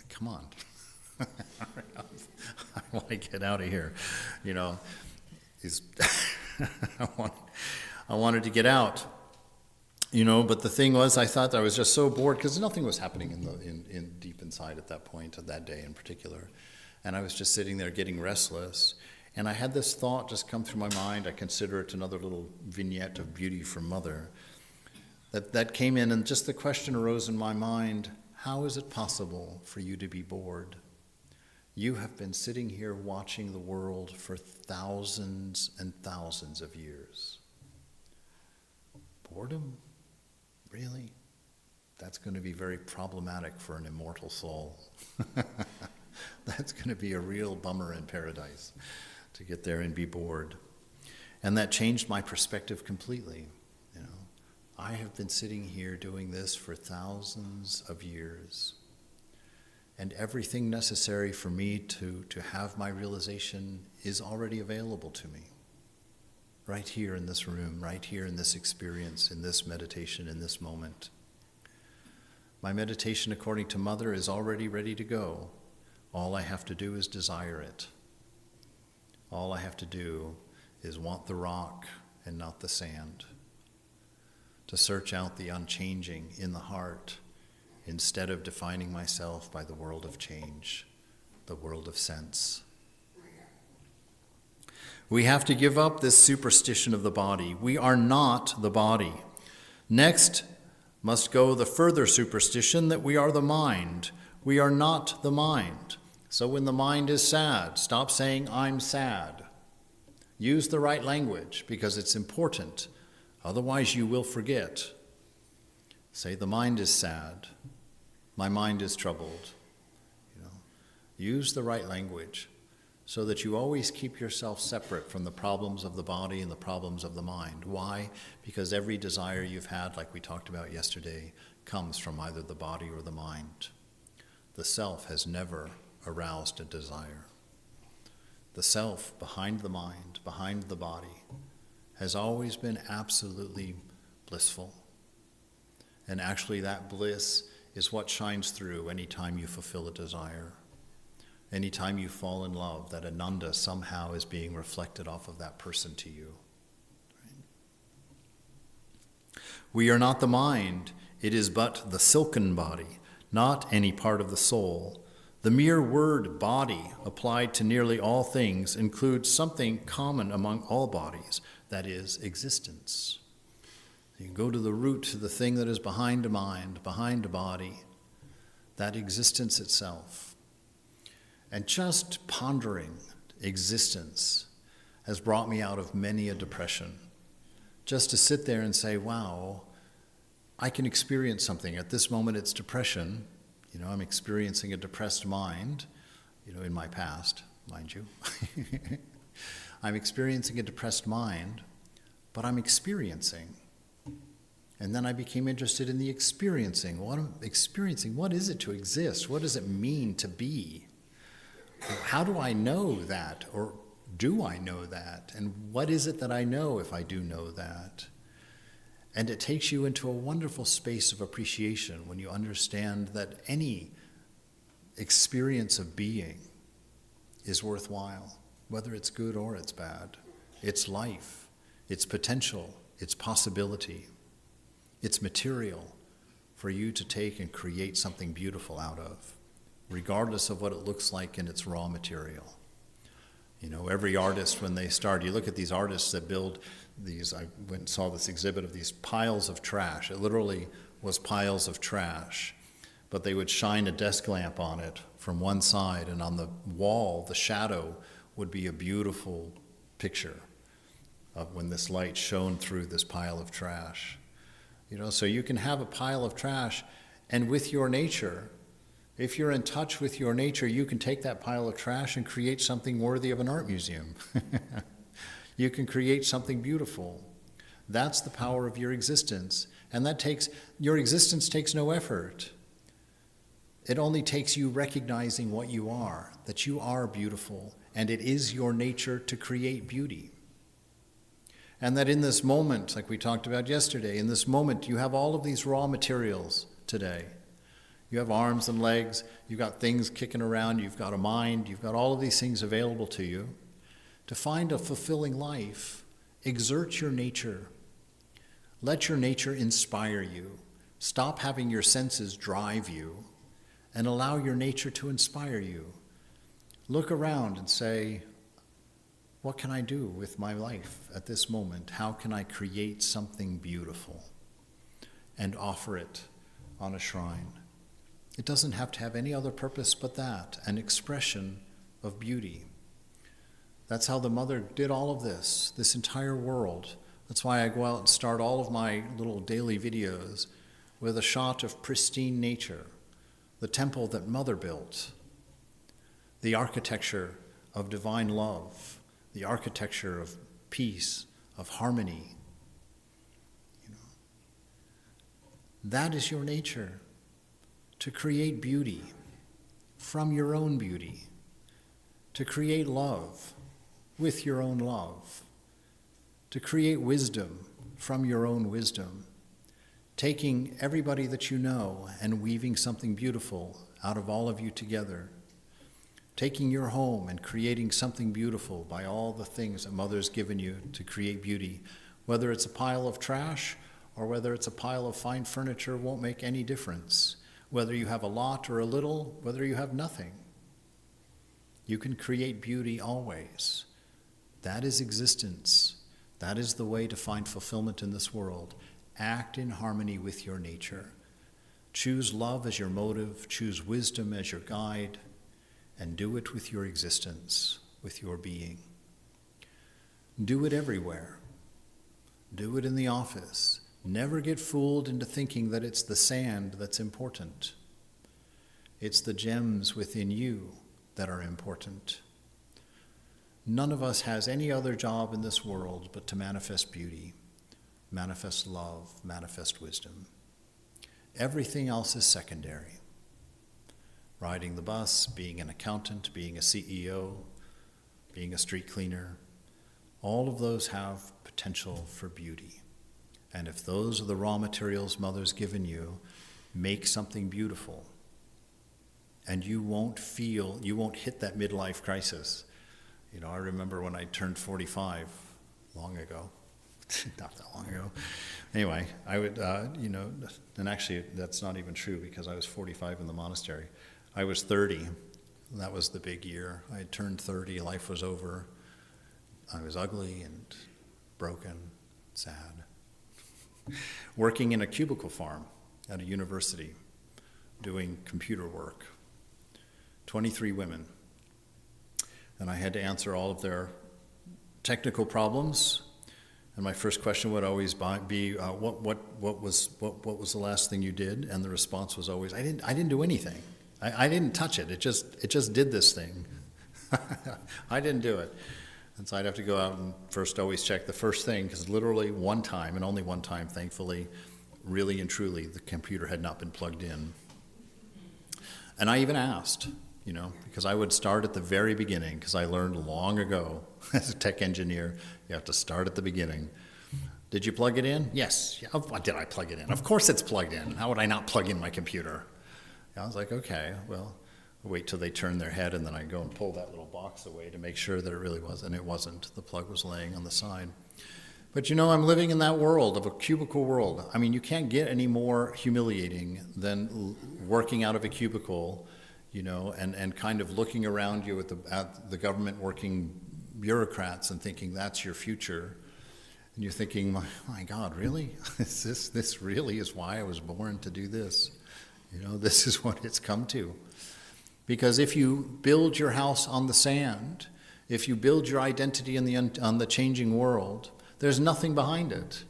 come on. I want to get out of here. I wanted to get out. But the thing was, I thought I was just so bored because nothing was happening in deep inside at that point, at that day in particular. And I was just sitting there getting restless. And I had this thought just come through my mind. I consider it another little vignette of beauty from Mother. That came in, and just the question arose in my mind, how is it possible for you to be bored? You have been sitting here watching the world for thousands and thousands of years. Boredom? Really? That's going to be very problematic for an immortal soul. That's going to be a real bummer in paradise, to get there and be bored. And that changed my perspective completely. I have been sitting here doing this for thousands of years, and everything necessary for me to have my realization is already available to me. Right here in this room, right here in this experience, in this meditation, in this moment. My meditation, according to Mother, is already ready to go. All I have to do is desire it. All I have to do is want the rock and not the sand. To search out the unchanging in the heart instead of defining myself by the world of change, the world of sense. We have to give up this superstition of the body. We are not the body. Next must go the further superstition that we are the mind. We are not the mind. So when the mind is sad, stop saying, I'm sad. Use the right language because it's important. Otherwise you will forget. Say, the mind is sad. My mind is troubled. Use the right language so that you always keep yourself separate from the problems of the body and the problems of the mind. Why? Because every desire you've had, like we talked about yesterday, comes from either the body or the mind. The self has never aroused a desire. The self behind the mind, behind the body, has always been absolutely blissful. And actually that bliss is what shines through anytime you fulfill a desire. Anytime you fall in love, that Ananda somehow is being reflected off of that person to you. Right? We are not the mind. It is but the silken body, not any part of the soul. The mere word body, applied to nearly all things, includes something common among all bodies, that is, existence. You can go to the root, to the thing that is behind a mind, behind a body, that existence itself. And just pondering existence has brought me out of many a depression. Just to sit there and say, wow, I can experience something. At this moment it's depression. I'm experiencing a depressed mind, in my past, mind you. I'm experiencing a depressed mind, but I'm experiencing. And then I became interested in the experiencing. What I'm experiencing, what is it to exist? What does it mean to be? How do I know that? Or do I know that? And what is it that I know if I do know that? And it takes you into a wonderful space of appreciation when you understand that any experience of being is worthwhile, whether it's good or it's bad. It's life, it's potential, it's possibility, it's material for you to take and create something beautiful out of, regardless of what it looks like in its raw material. Every artist, when they start, you look at these artists that build these, I went and saw this exhibit of these piles of trash. It literally was piles of trash, but they would shine a desk lamp on it from one side, and on the wall, the shadow would be a beautiful picture of when this light shone through this pile of trash. So you can have a pile of trash, and with your nature, if you're in touch with your nature, you can take that pile of trash and create something worthy of an art museum. You can create something beautiful. That's the power of your existence. And your existence takes no effort. It only takes you recognizing what you are, that you are beautiful, and it is your nature to create beauty. And that in this moment, like we talked about yesterday, in this moment you have all of these raw materials today. You have arms and legs, you've got things kicking around, you've got a mind, you've got all of these things available to you. To find a fulfilling life, exert your nature. Let your nature inspire you. Stop having your senses drive you and allow your nature to inspire you. Look around and say, what can I do with my life at this moment? How can I create something beautiful and offer it on a shrine? It doesn't have to have any other purpose but that, an expression of beauty. That's how the mother did all of this entire world. That's why I go out and start all of my little daily videos with a shot of pristine nature, the temple that Mother built, the architecture of divine love, the architecture of peace, of harmony. That is your nature, to create beauty from your own beauty, to create love with your own love, to create wisdom from your own wisdom, taking everybody that you know and weaving something beautiful out of all of you together, taking your home and creating something beautiful by all the things that Mother's given you to create beauty. Whether it's a pile of trash or whether it's a pile of fine furniture won't make any difference. Whether you have a lot or a little, whether you have nothing, you can create beauty always. That is existence. That is the way to find fulfillment in this world. Act in harmony with your nature. Choose love as your motive, choose wisdom as your guide, and do it with your existence, with your being. Do it everywhere. Do it in the office. Never get fooled into thinking that it's the sand that's important. It's the gems within you that are important. None of us has any other job in this world but to manifest beauty, manifest love, manifest wisdom. Everything else is secondary. Riding the bus, being an accountant, being a CEO, being a street cleaner, all of those have potential for beauty. And if those are the raw materials Mother's given you, make something beautiful. And you won't hit that midlife crisis. I remember when I turned 45, long ago, not that long ago. Anyway, I would, and actually that's not even true because I was 45 in the monastery. I was 30. That was the big year. I had turned 30, life was over. I was ugly and broken, sad. Working in a cubicle farm at a university, doing computer work. 23 women. And I had to answer all of their technical problems. And my first question would always be, what was the last thing you did? And the response was always, I didn't do anything. I didn't touch it. It just did this thing. I didn't do it. And so I'd have to go out and first always check the first thing, because literally one time, and only one time, thankfully, really and truly, the computer had not been plugged in. And I even asked, because I would start at the very beginning, because I learned long ago as a tech engineer, you have to start at the beginning. Did you plug it in? Yes. Yeah. Did I plug it in? Of course it's plugged in. How would I not plug in my computer? I was like, okay, well, I'll wait till they turn their head, and then I go and pull that little box away to make sure that it really was, and it wasn't. The plug was laying on the side. But I'm living in that world, of a cubicle world. I mean, you can't get any more humiliating than working out of a cubicle, and kind of looking around you at the government working bureaucrats and thinking that's your future. And you're thinking, my God, really? This really is why I was born to do this? This is what it's come to. Because if you build your house on the sand, if you build your identity on the changing world, there's nothing behind it.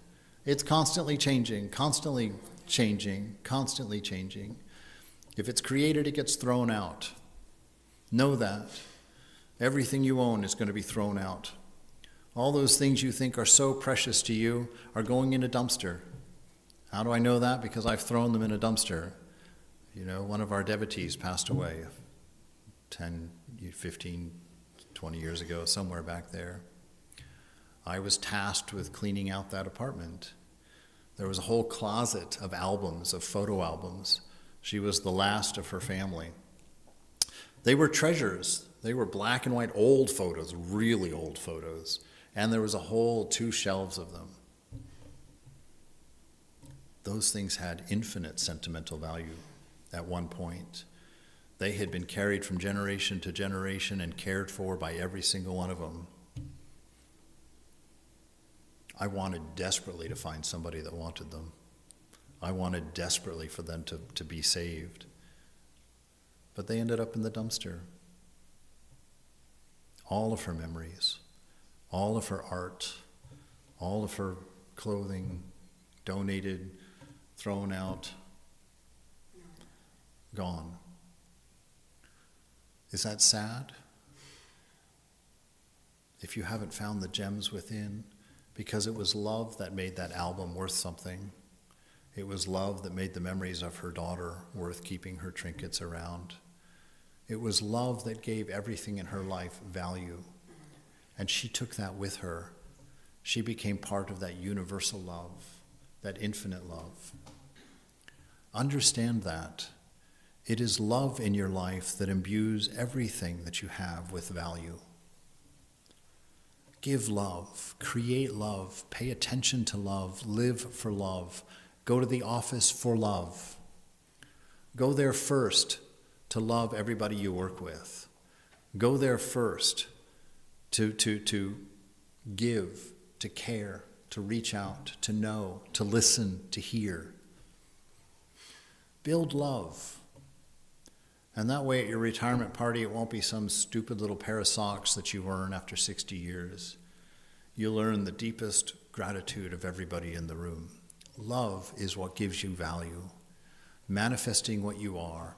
It's constantly changing, constantly changing, constantly changing. If it's created, it gets thrown out. Know that. Everything you own is going to be thrown out. All those things you think are so precious to you are going in a dumpster. How do I know that? Because I've thrown them in a dumpster. One of our devotees passed away 10, 15, 20 years ago, somewhere back there. I was tasked with cleaning out that apartment. There was a whole closet of albums, of photo albums. She was the last of her family. They were treasures. They were black and white old photos, really old photos. And there was a whole 2 shelves of them. Those things had infinite sentimental value at one point. They had been carried from generation to generation and cared for by every single one of them. I wanted desperately to find somebody that wanted them. I wanted desperately for them to be saved. But they ended up in the dumpster. All of her memories, all of her art, all of her clothing, donated, thrown out, gone. Is that sad? If you haven't found the gems within, because it was love that made that album worth something. It was love that made the memories of her daughter worth keeping her trinkets around. It was love that gave everything in her life value. And she took that with her. She became part of that universal love, that infinite love. Understand that. It is love in your life that imbues everything that you have with value. Give love, create love, pay attention to love, live for love, go to the office for love. Go there first to love everybody you work with. Go there first to give, to care, to reach out, to know, to listen, to hear. Build love. And that way at your retirement party, it won't be some stupid little pair of socks that you earn after 60 years. You'll earn the deepest gratitude of everybody in the room. Love is what gives you value. Manifesting what you are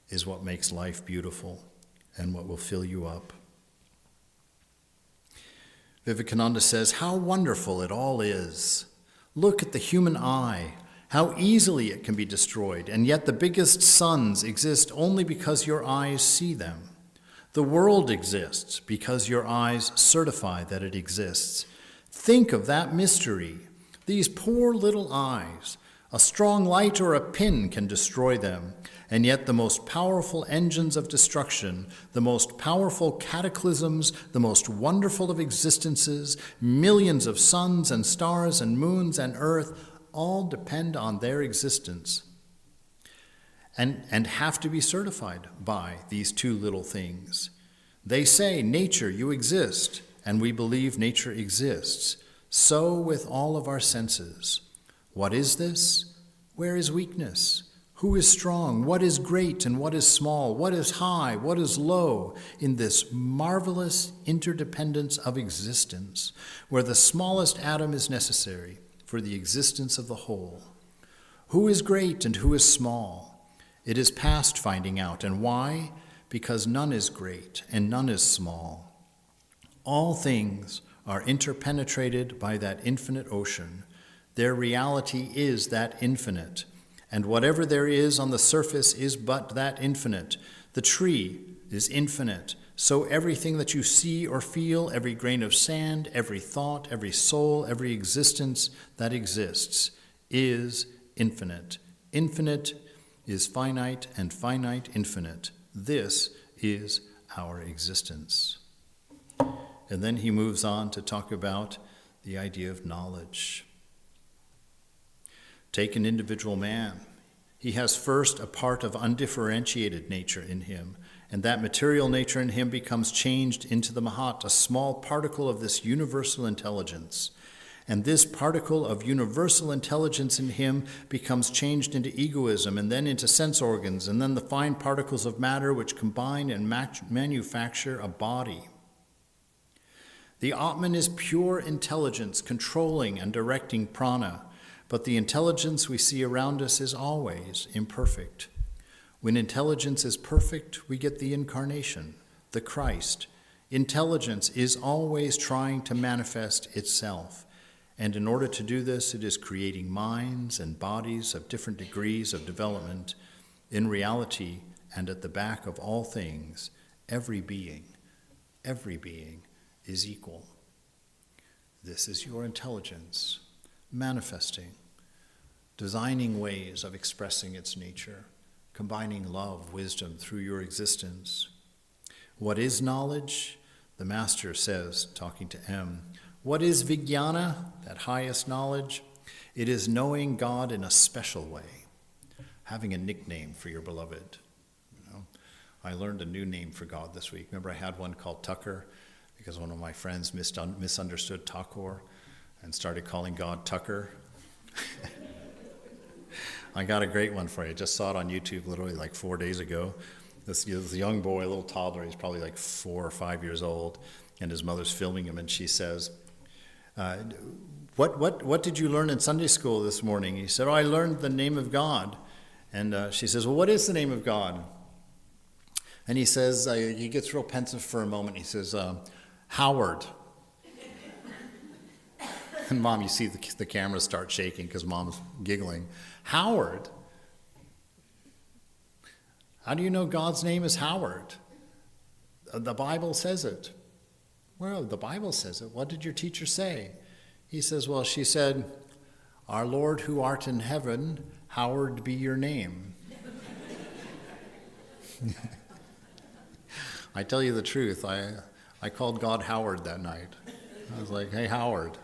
is what makes life beautiful and what will fill you up. Vivekananda says, how wonderful it all is. Look at the human eye. How easily it can be destroyed, and yet the biggest suns exist only because your eyes see them. The world exists because your eyes certify that it exists. Think of that mystery. These poor little eyes. A strong light or a pin can destroy them, and yet the most powerful engines of destruction, the most powerful cataclysms, the most wonderful of existences, millions of suns and stars and moons and earth, all depend on their existence and have to be certified by these 2 little things. They say, nature, you exist, and we believe nature exists. So with all of our senses. What is this? Where is weakness? Who is strong? What is great and what is small? What is high? What is low? In this marvelous interdependence of existence, where the smallest atom is necessary for the existence of the whole. Who is great and who is small? It is past finding out. And why? Because none is great and none is small. All things are interpenetrated by that infinite ocean. Their reality is that infinite. And whatever there is on the surface is but that infinite. The tree is infinite. So everything that you see or feel, every grain of sand, every thought, every soul, every existence that exists is infinite. Infinite is finite and finite infinite. This is our existence. And then he moves on to talk about the idea of knowledge. Take an individual man. He has first a part of undifferentiated nature in him, and that material nature in him becomes changed into the Mahat, a small particle of this universal intelligence. And this particle of universal intelligence in him becomes changed into egoism, and then into sense organs, and then the fine particles of matter which combine and manufacture a body. The Atman is pure intelligence, controlling and directing prana, but the intelligence we see around us is always imperfect. When intelligence is perfect, we get the incarnation, the Christ. Intelligence is always trying to manifest itself. And in order to do this, it is creating minds and bodies of different degrees of development. In reality, and at the back of all things, every being is equal. This is your intelligence manifesting, designing ways of expressing its nature, combining love, wisdom through your existence. What is knowledge? The Master says, talking to M, what is Vijnana, that highest knowledge? It is knowing God in a special way, having a nickname for your beloved. I learned a new name for God this week. Remember I had one called Tucker because one of my friends misunderstood Thakur and started calling God Tucker. I got a great one for you. I just saw it on YouTube literally like 4 days ago. This young boy, a little toddler, he's probably like 4 or 5 years old, and his mother's filming him, and she says, what did you learn in Sunday school this morning? He said, I learned the name of God. And she says, well, what is the name of God? And he says, he gets real pensive for a moment. He says, Howard. And Mom, you see the camera start shaking because Mom's giggling. Howard? How do you know God's name is Howard? The Bible says it. Well, the Bible says it. What did your teacher say? He says, well, she said, our Lord who art in heaven, hallowed be your name. I tell you the truth, I called God Howard that night. I was like, hey, Howard,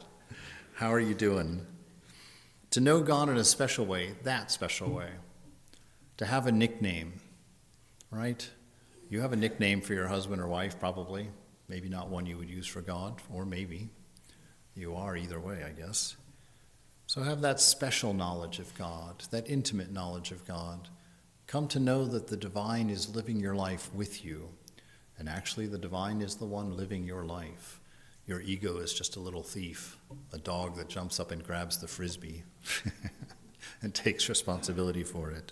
how are you doing? To know God in a special way, that special way. To have a nickname, right? You have a nickname for your husband or wife, probably. Maybe not one you would use for God, or maybe. You are either way, I guess. So have that special knowledge of God, that intimate knowledge of God. Come to know that the divine is living your life with you. And actually, the divine is the one living your life. Your ego is just a little thief, a dog that jumps up and grabs the frisbee and takes responsibility for it.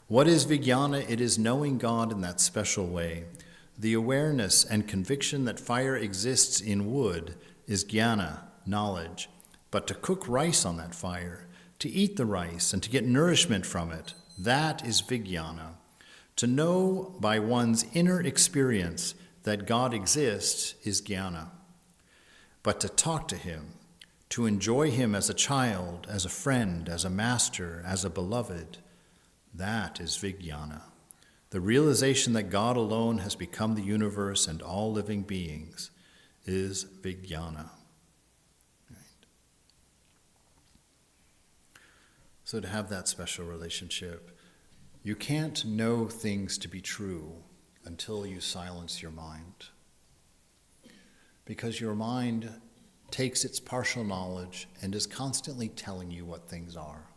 What is Vijnana? It is knowing God in that special way. The awareness and conviction that fire exists in wood is jnana, knowledge. But to cook rice on that fire, to eat the rice and to get nourishment from it, that is Vijnana. To know by one's inner experience that God exists is jnana. But to talk to him, to enjoy him as a child, as a friend, as a master, as a beloved, that is Vijnana. The realization that God alone has become the universe and all living beings is Vijnana. Right. So to have that special relationship, you can't know things to be true until you silence your mind. Because your mind takes its partial knowledge and is constantly telling you what things are.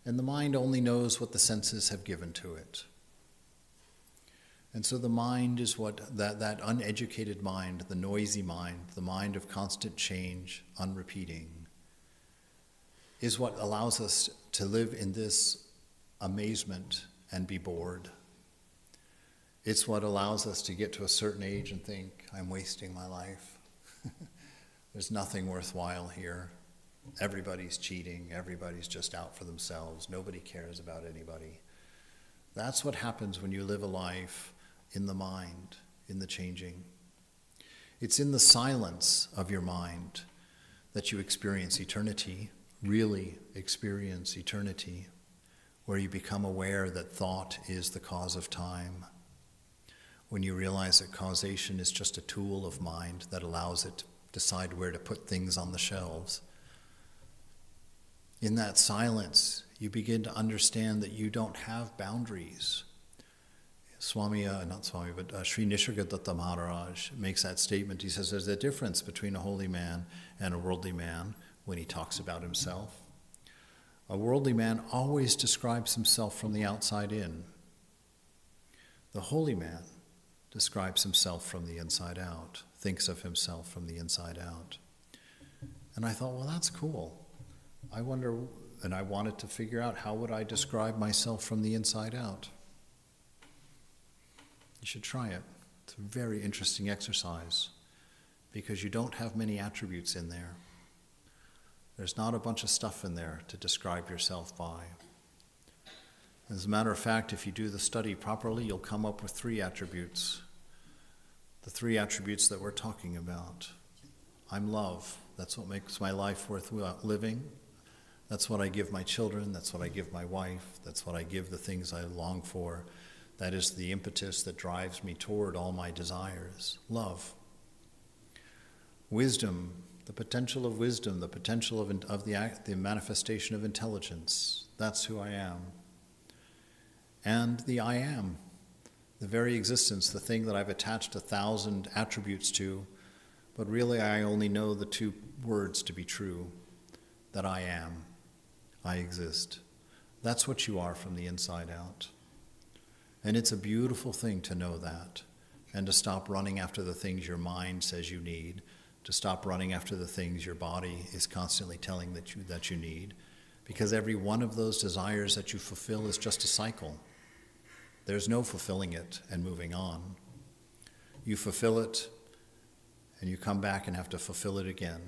And the mind only knows what the senses have given to it. And so the mind is what, that uneducated mind, the noisy mind, the mind of constant change, unrepeating, is what allows us to live in this amazement and be bored. It's what allows us to get to a certain age and think, I'm wasting my life. There's nothing worthwhile here. Everybody's cheating. Everybody's just out for themselves. Nobody cares about anybody. That's what happens when you live a life in the mind, in the changing. It's in the silence of your mind that you experience eternity, really experience eternity, where you become aware that thought is the cause of time, when you realize that causation is just a tool of mind that allows it to decide where to put things on the shelves. In that silence, you begin to understand that you don't have boundaries. Sri Nisargadatta Maharaj makes that statement. He says there's a difference between a holy man and a worldly man when he talks about himself. A worldly man always describes himself from the outside in. The holy man describes himself from the inside out, thinks of himself from the inside out. And I thought, well, that's cool. I wonder, and I wanted to figure out how would I describe myself from the inside out. You should try it. It's a very interesting exercise because you don't have many attributes in there. There's not a bunch of stuff in there to describe yourself by. As a matter of fact, if you do the study properly, you'll come up with 3 attributes. The 3 attributes that we're talking about. I'm love. That's what makes my life worth living. That's what I give my children. That's what I give my wife. That's what I give the things I long for. That is the impetus that drives me toward all my desires. Love. Wisdom, the potential of wisdom, the potential of the manifestation of intelligence. That's who I am. And the I am, the very existence, the thing that I've attached 1,000 attributes to, but really I only know the 2 words to be true, that I am, I exist. That's what you are from the inside out. And it's a beautiful thing to know that, and to stop running after the things your mind says you need, to stop running after the things your body is constantly telling that you need, because every one of those desires that you fulfill is just a cycle. There's no fulfilling it and moving on. You fulfill it, and you come back and have to fulfill it again.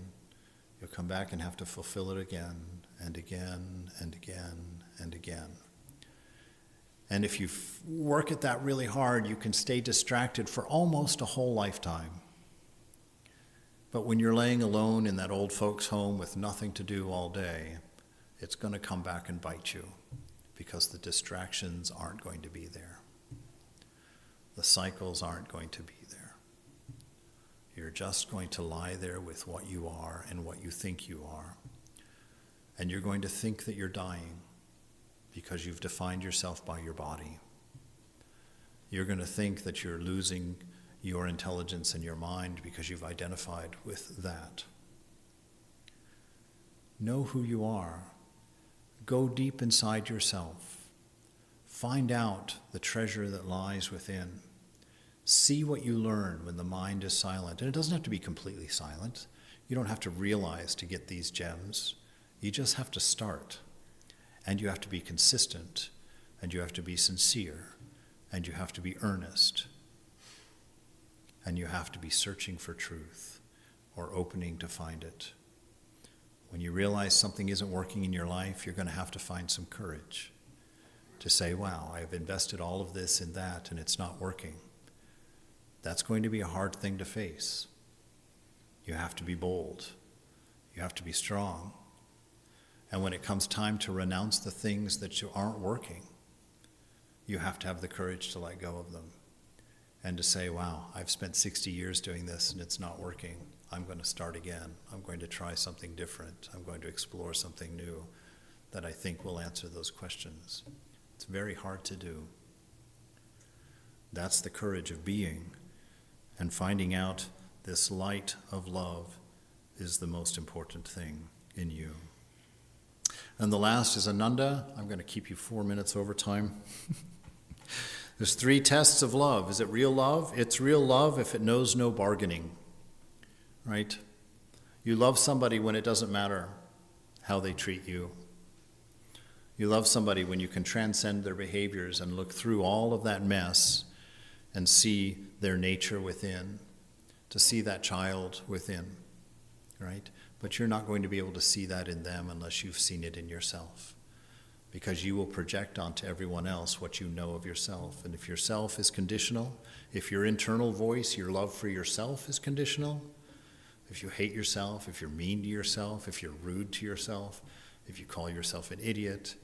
You'll come back and have to fulfill it again, and again, and again, and again. And if you work at that really hard, you can stay distracted for almost a whole lifetime. But when you're laying alone in that old folks' home with nothing to do all day, it's going to come back and bite you, because the distractions aren't going to be there. The cycles aren't going to be there. You're just going to lie there with what you are and what you think you are. And you're going to think that you're dying because you've defined yourself by your body. You're going to think that you're losing your intelligence and your mind because you've identified with that. Know who you are. Go deep inside yourself. Find out the treasure that lies within. See what you learn when the mind is silent. And it doesn't have to be completely silent. You don't have to realize to get these gems. You just have to start. And you have to be consistent. And you have to be sincere. And you have to be earnest. And you have to be searching for truth or opening to find it. When you realize something isn't working in your life, you're going to have to find some courage to say, wow, I've invested all of this in that and it's not working. That's going to be a hard thing to face. You have to be bold. You have to be strong. And when it comes time to renounce the things that you aren't working, you have to have the courage to let go of them and to say, wow, I've spent 60 years doing this and it's not working. I'm going to start again. I'm going to try something different. I'm going to explore something new that I think will answer those questions. It's very hard to do. That's the courage of being, and finding out this light of love is the most important thing in you. And the last is Ananda. I'm going to keep you 4 minutes over time. There's 3 tests of love. Is it real love? It's real love if it knows no bargaining, right? You love somebody when it doesn't matter how they treat you. You love somebody when you can transcend their behaviors and look through all of that mess and see their nature within, to see that child within, right? But you're not going to be able to see that in them unless you've seen it in yourself, because you will project onto everyone else what you know of yourself. And if yourself is conditional, if your internal voice, your love for yourself is conditional, if you hate yourself, if you're mean to yourself, if you're rude to yourself, if you call yourself an idiot,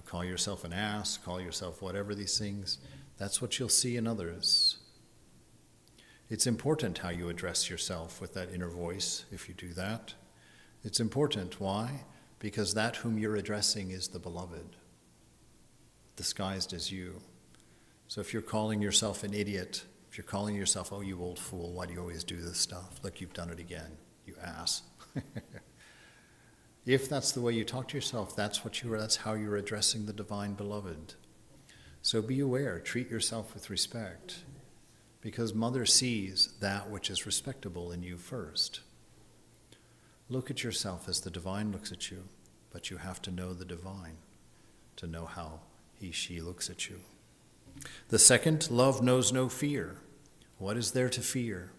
call yourself an ass, call yourself whatever these things, that's what you'll see in others. It's important how you address yourself with that inner voice if you do that. It's important. Why? Because that whom you're addressing is the beloved, disguised as you. So if you're calling yourself an idiot, if you're calling yourself, oh, you old fool, why do you always do this stuff? Look, you've done it again, you ass. If that's the way you talk to yourself, that's how you're addressing the divine beloved. So be aware, treat yourself with respect, because Mother sees that which is respectable in you first. Look at yourself as the divine looks at you, but you have to know the divine to know how he, she looks at you. The second, love knows no fear. What is there to fear?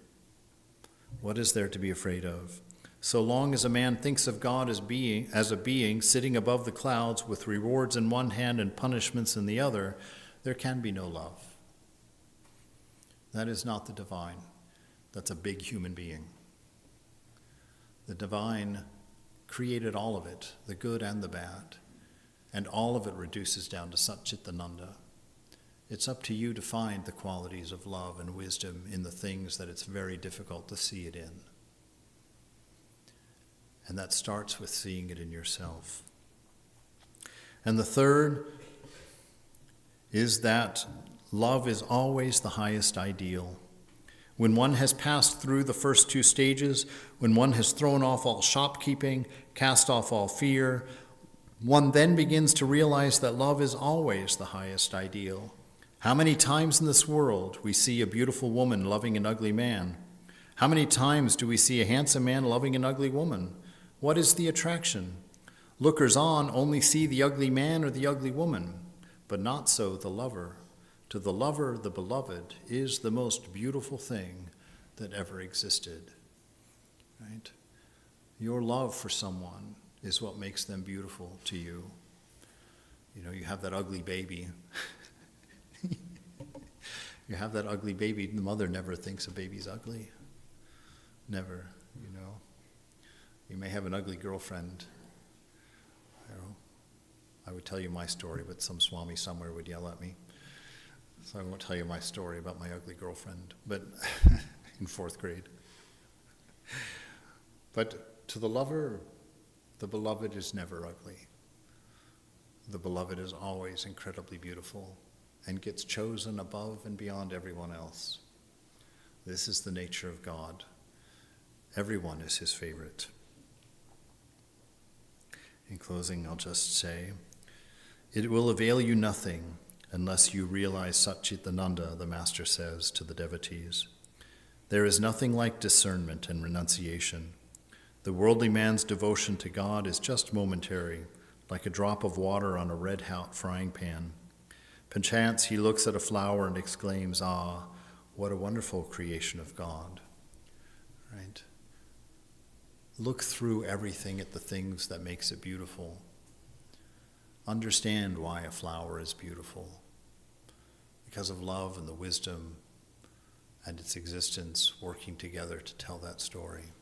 What is there to be afraid of? So long as a man thinks of God as a being sitting above the clouds with rewards in one hand and punishments in the other, there can be no love. That is not the divine. That's a big human being. The divine created all of it, the good and the bad, and all of it reduces down to Satchitananda. It's up to you to find the qualities of love and wisdom in the things that it's very difficult to see it in. And that starts with seeing it in yourself. And the third is that love is always the highest ideal. When one has passed through the first two stages, when one has thrown off all shopkeeping, cast off all fear, one then begins to realize that love is always the highest ideal. How many times in this world we see a beautiful woman loving an ugly man? How many times do we see a handsome man loving an ugly woman? What is the attraction? Lookers on only see the ugly man or the ugly woman, but not so the lover. To the lover, the beloved is the most beautiful thing that ever existed. Right? Your love for someone is what makes them beautiful to you. You know, you have that ugly baby. You have that ugly baby. The mother never thinks a baby's ugly. Never, you know. You may have an ugly girlfriend. You know, I would tell you my story, but some Swami somewhere would yell at me. So I won't tell you my story about my ugly girlfriend, but in 4th grade. But to the lover, the beloved is never ugly. The beloved is always incredibly beautiful and gets chosen above and beyond everyone else. This is the nature of God. Everyone is his favorite. In closing, I'll just say, it will avail you nothing unless you realize Satchitananda, the Master says to the devotees. There is nothing like discernment and renunciation. The worldly man's devotion to God is just momentary, like a drop of water on a red-hot frying pan. Perchance he looks at a flower and exclaims, "Ah, what a wonderful creation of God." Right? Look through everything at the things that makes it beautiful. Understand why a flower is beautiful. Because of love and the wisdom and its existence working together to tell that story.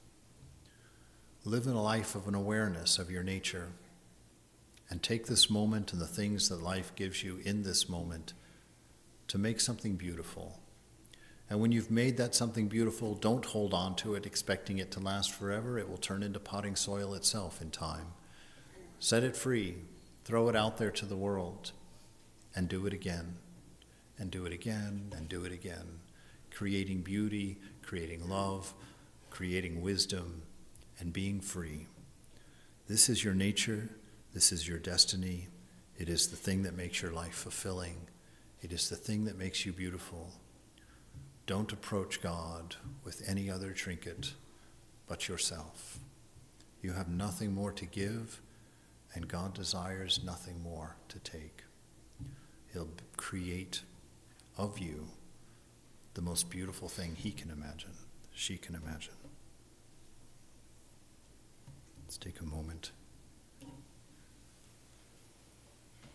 Live in a life of an awareness of your nature and take this moment and the things that life gives you in this moment to make something beautiful. And when you've made that something beautiful, don't hold on to it expecting it to last forever. It will turn into potting soil itself in time. Set it free. Throw it out there to the world and do it again, and do it again, and do it again. Creating beauty, creating love, creating wisdom, and being free. This is your nature. This is your destiny. It is the thing that makes your life fulfilling. It is the thing that makes you beautiful. Don't approach God with any other trinket but yourself. You have nothing more to give, and God desires nothing more to take. He'll create of you the most beautiful thing he can imagine, she can imagine. Let's take a moment.